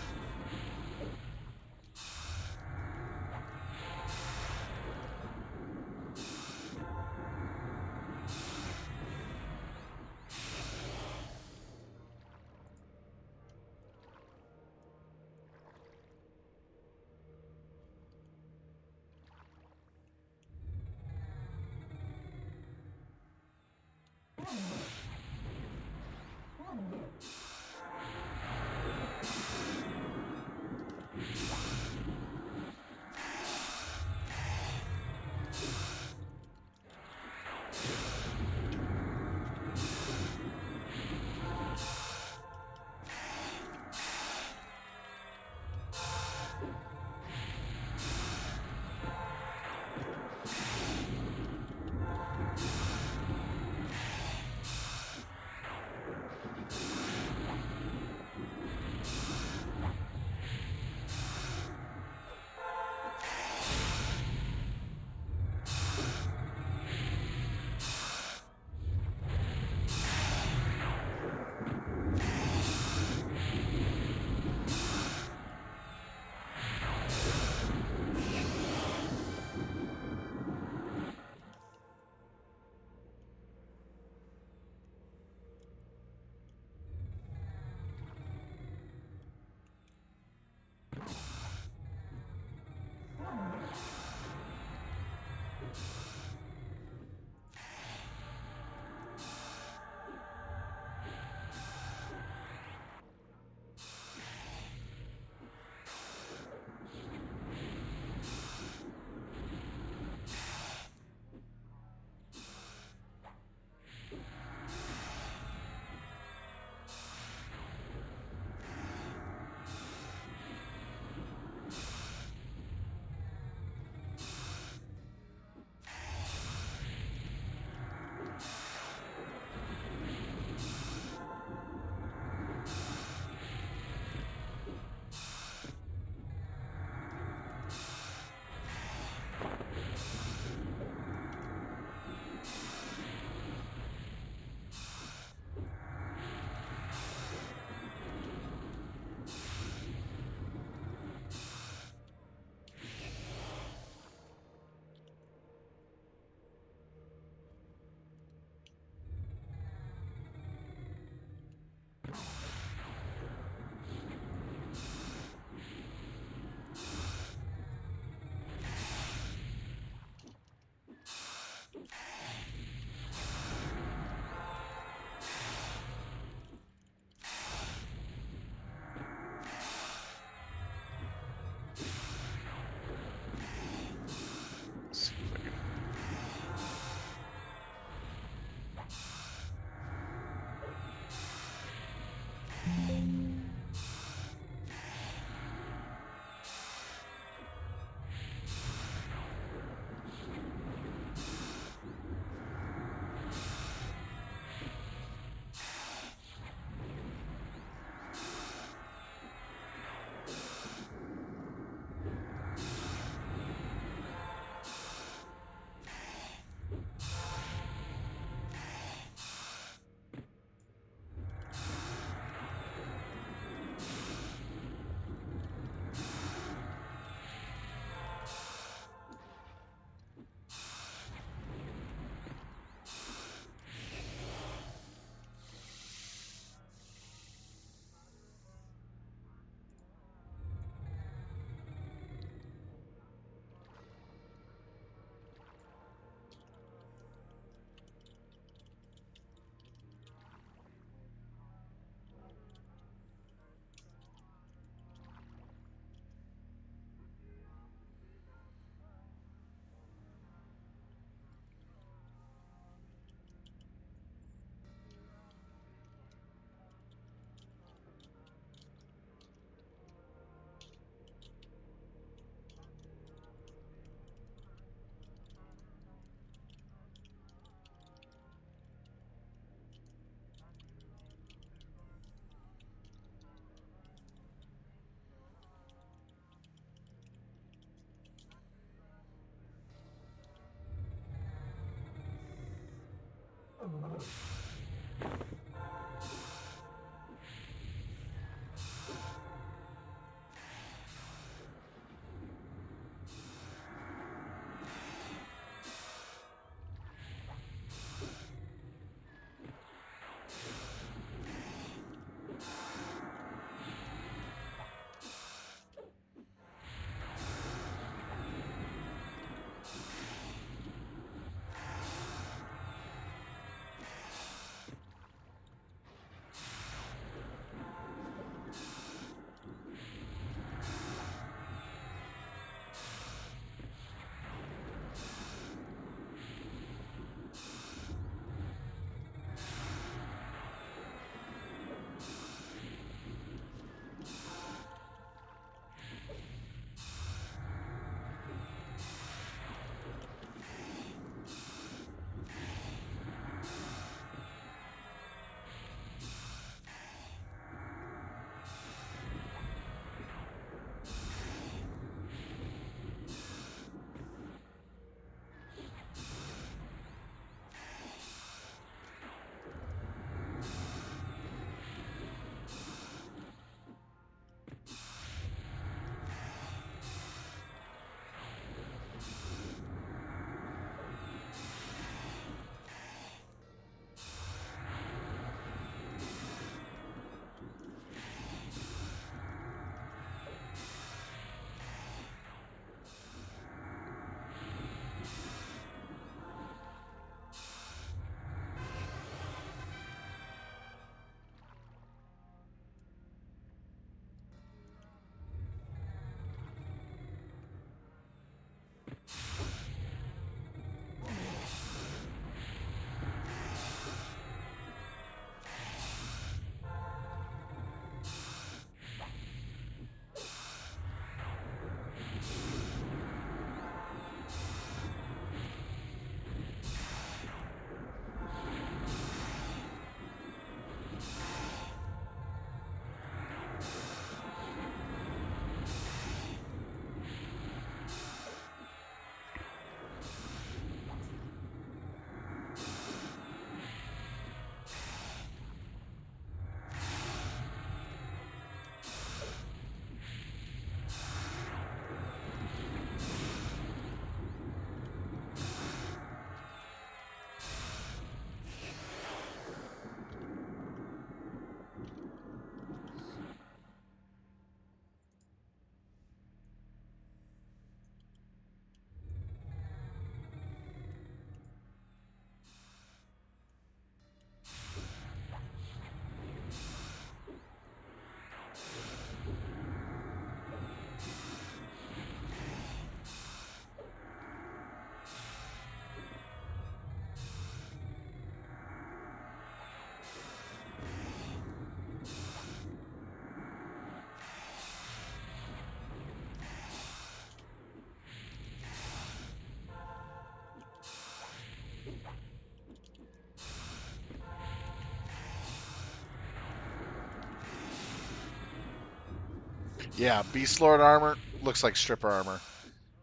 Yeah, Beastlord armor looks like stripper armor.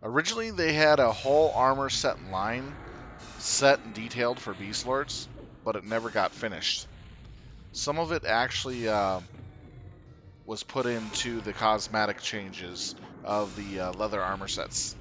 Originally, they had a whole armor set in line, set and detailed for Beastlords, but it never got finished. Some of it actually was put into the cosmetic changes of the leather armor sets.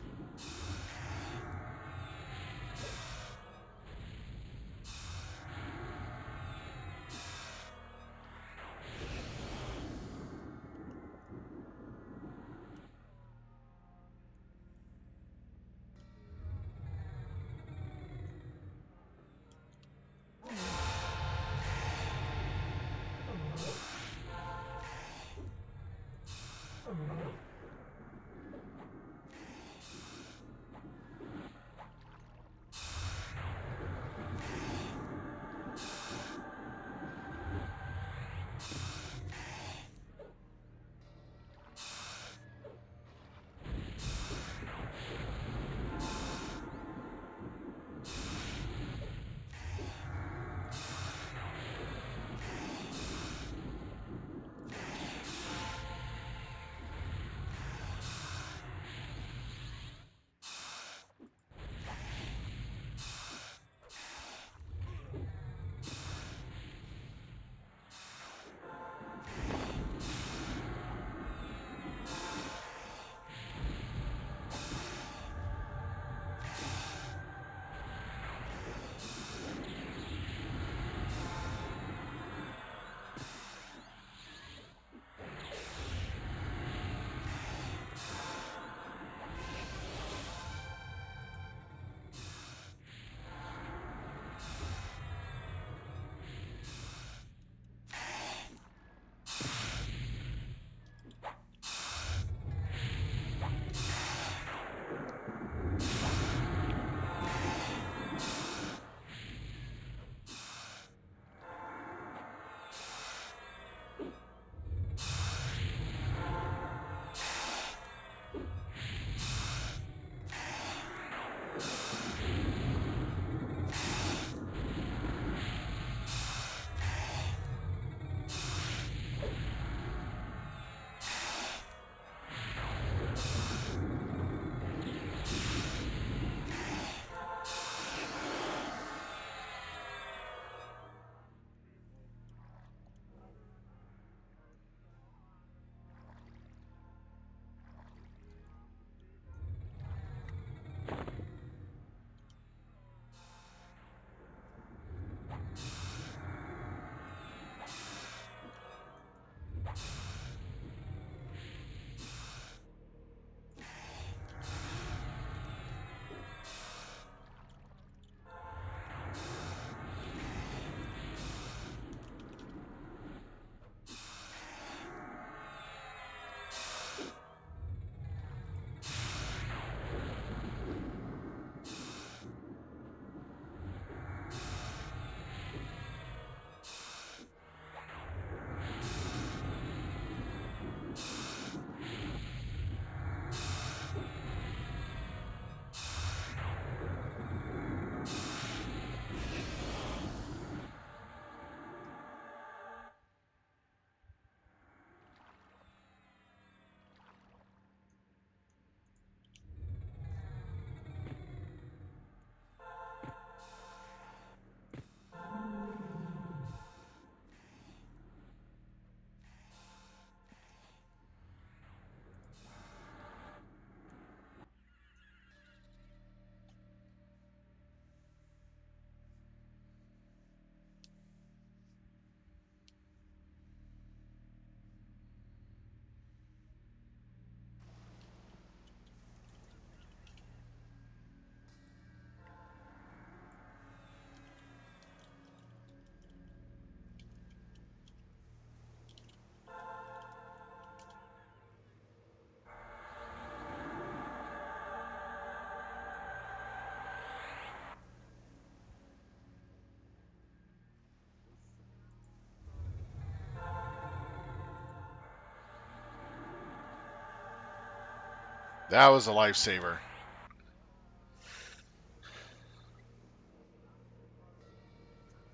That was a lifesaver.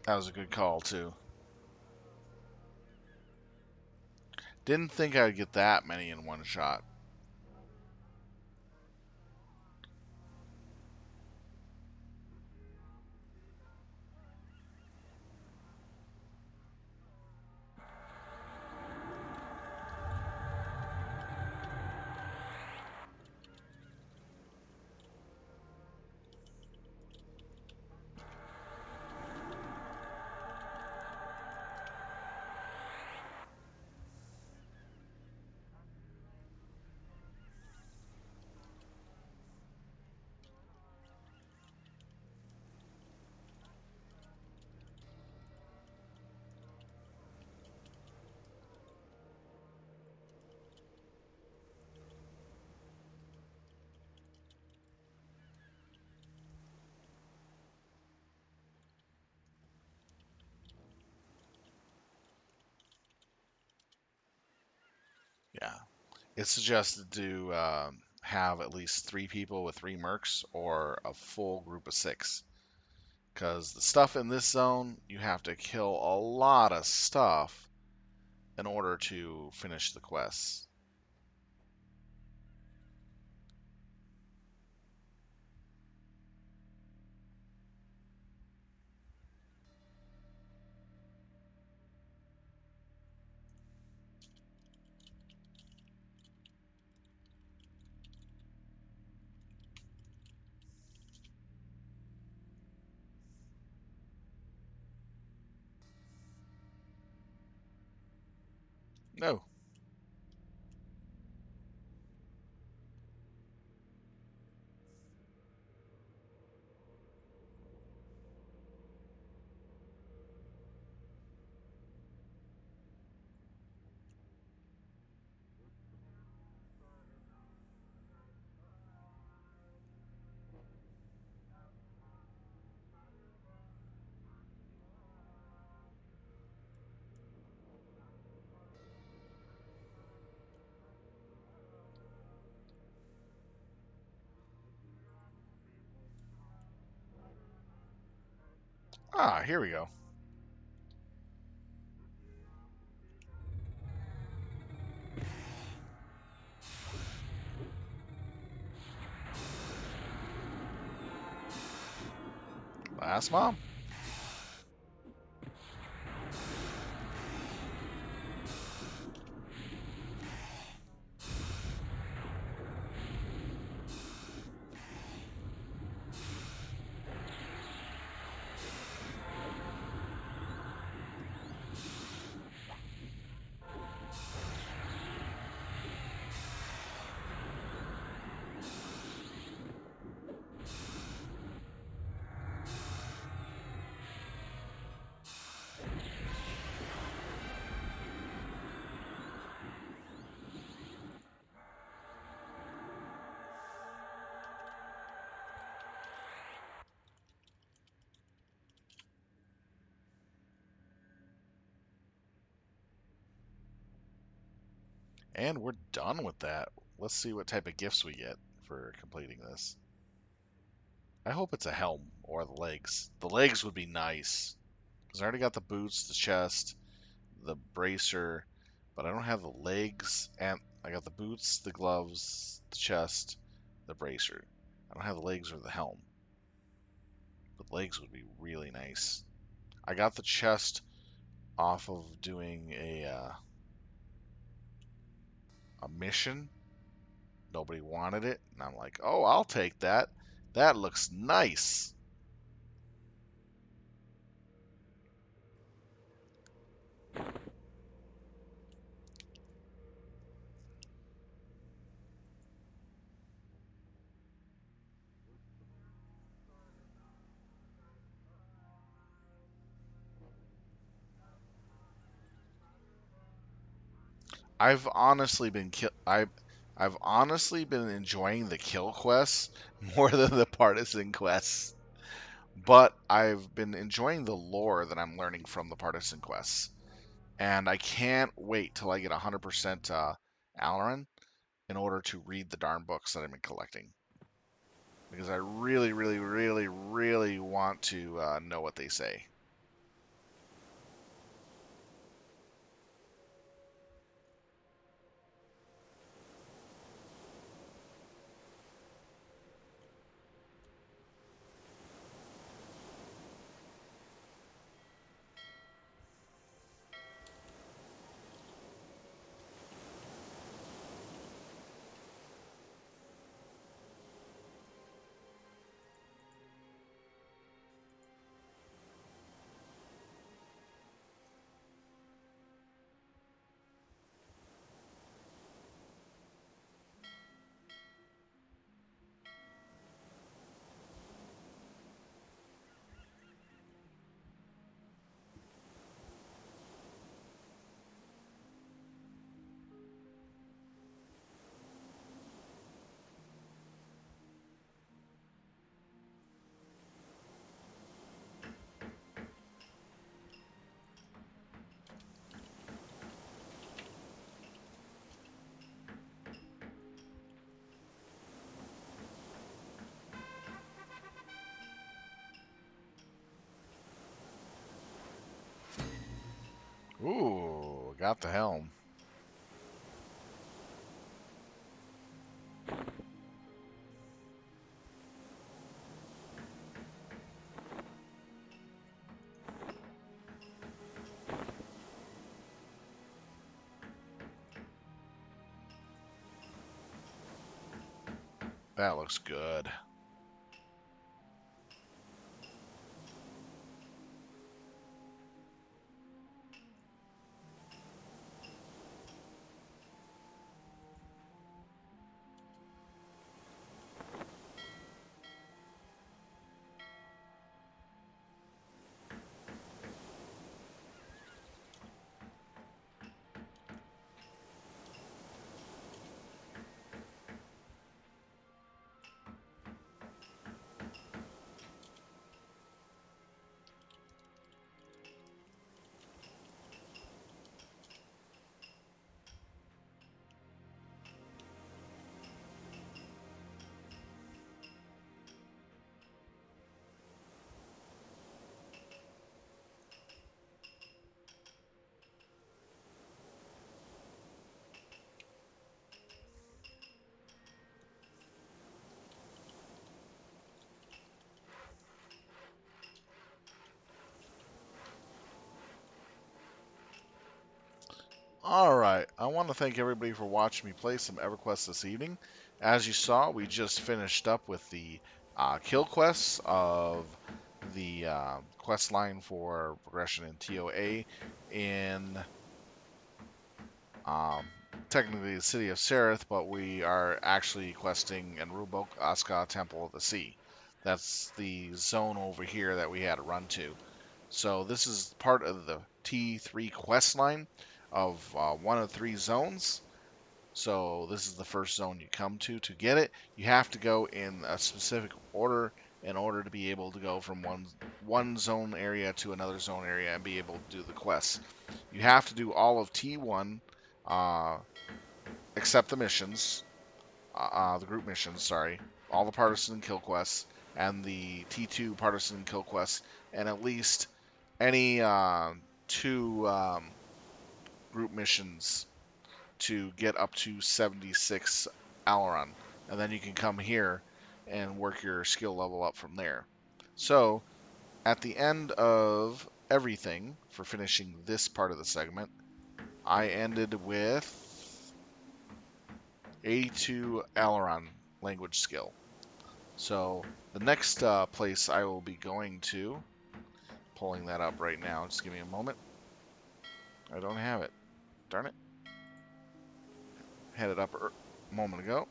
That was a good call too. Didn't think I'd get that many in one shot. Yeah. It's suggested to have at least 3 people with 3 mercs or a full group of 6. Because the stuff in this zone, you have to kill a lot of stuff in order to finish the quests. No. Ah, here we go. Last mom. And we're done with that. Let's see what type of gifts we get for completing this. I hope it's a helm or the legs. The legs would be nice. Because I already got the boots, the chest, the bracer, but I don't have the legs. And I got the boots, the gloves, the chest, the bracer. I don't have the legs or the helm. But legs would be really nice. I got the chest off of doing a mission. Nobody wanted it, and I'm like, oh, I'll take that. That looks nice. I've honestly been I've honestly been enjoying the kill quests more than the partisan quests. But I've been enjoying the lore that I'm learning from the partisan quests. And I can't wait till I get 100% Alarin in order to read the darn books that I've been collecting. Because I really, really, really, really want to know what they say. Ooh, got the helm. That looks good. All right, I want to thank everybody for watching me play some EverQuest this evening. As you saw, we just finished up with the kill quests of the quest line for progression in TOA in um, technically the city of Sereth, but we are actually questing in Ruba Temple of the Sea. That's the zone over here that we had to run to. So this is part of the T3 quest line of one of three zones. So this is the first zone you come to get it. You have to go in a specific order in order to be able to go from one zone area to another zone area and be able to do the quests. You have to do all of T1, uh, except the missions, the group missions. Sorry, all the partisan and kill quests, and the T2 partisan and kill quests, and at least any two group missions to get up to 76 Alaron. And then you can come here and work your skill level up from there. So, at the end of everything for finishing this part of the segment, I ended with 82 Alaron language skill. So, the next place I will be going to, pulling that up right now, just give me a moment. I don't have it. Darn it. Had it up a moment ago.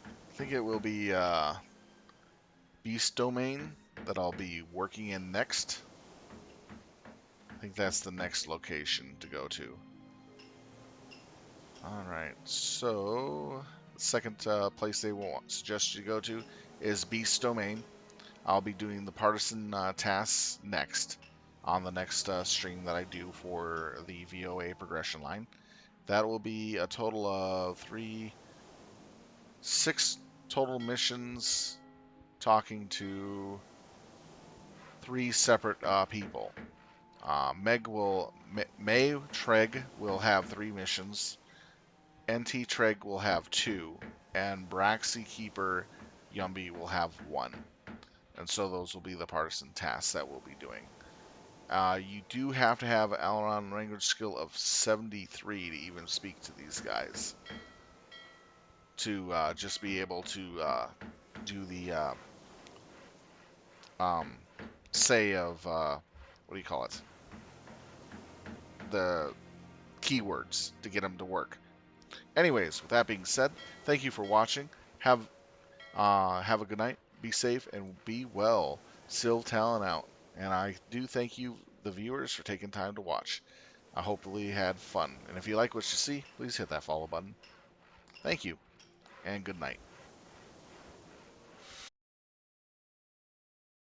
I think it will be Beast Domain that I'll be working in next. I think that's the next location to go to. Alright, so the second place they will suggest you go to is Beast Domain. I'll be doing the partisan tasks next. on the next stream that I do for the VoA progression line. That will be a total of six total missions, talking to three separate people. May Treg will have three missions. NT Treg will have two, and Braxy Keeper Yumby will have one. And so those will be the partisan tasks that we'll be doing. You do have to have Alaron language skill of 73 to even speak to these guys. To just be able to do the um, say of what do you call it? The keywords to get them to work. Anyways, with that being said, thank you for watching. Have a good night. Be safe and be well. Sylv Talon out. And I do thank you, the viewers, for taking time to watch. I hopefully had fun. And if you like what you see, please hit that follow button. Thank you, and good night.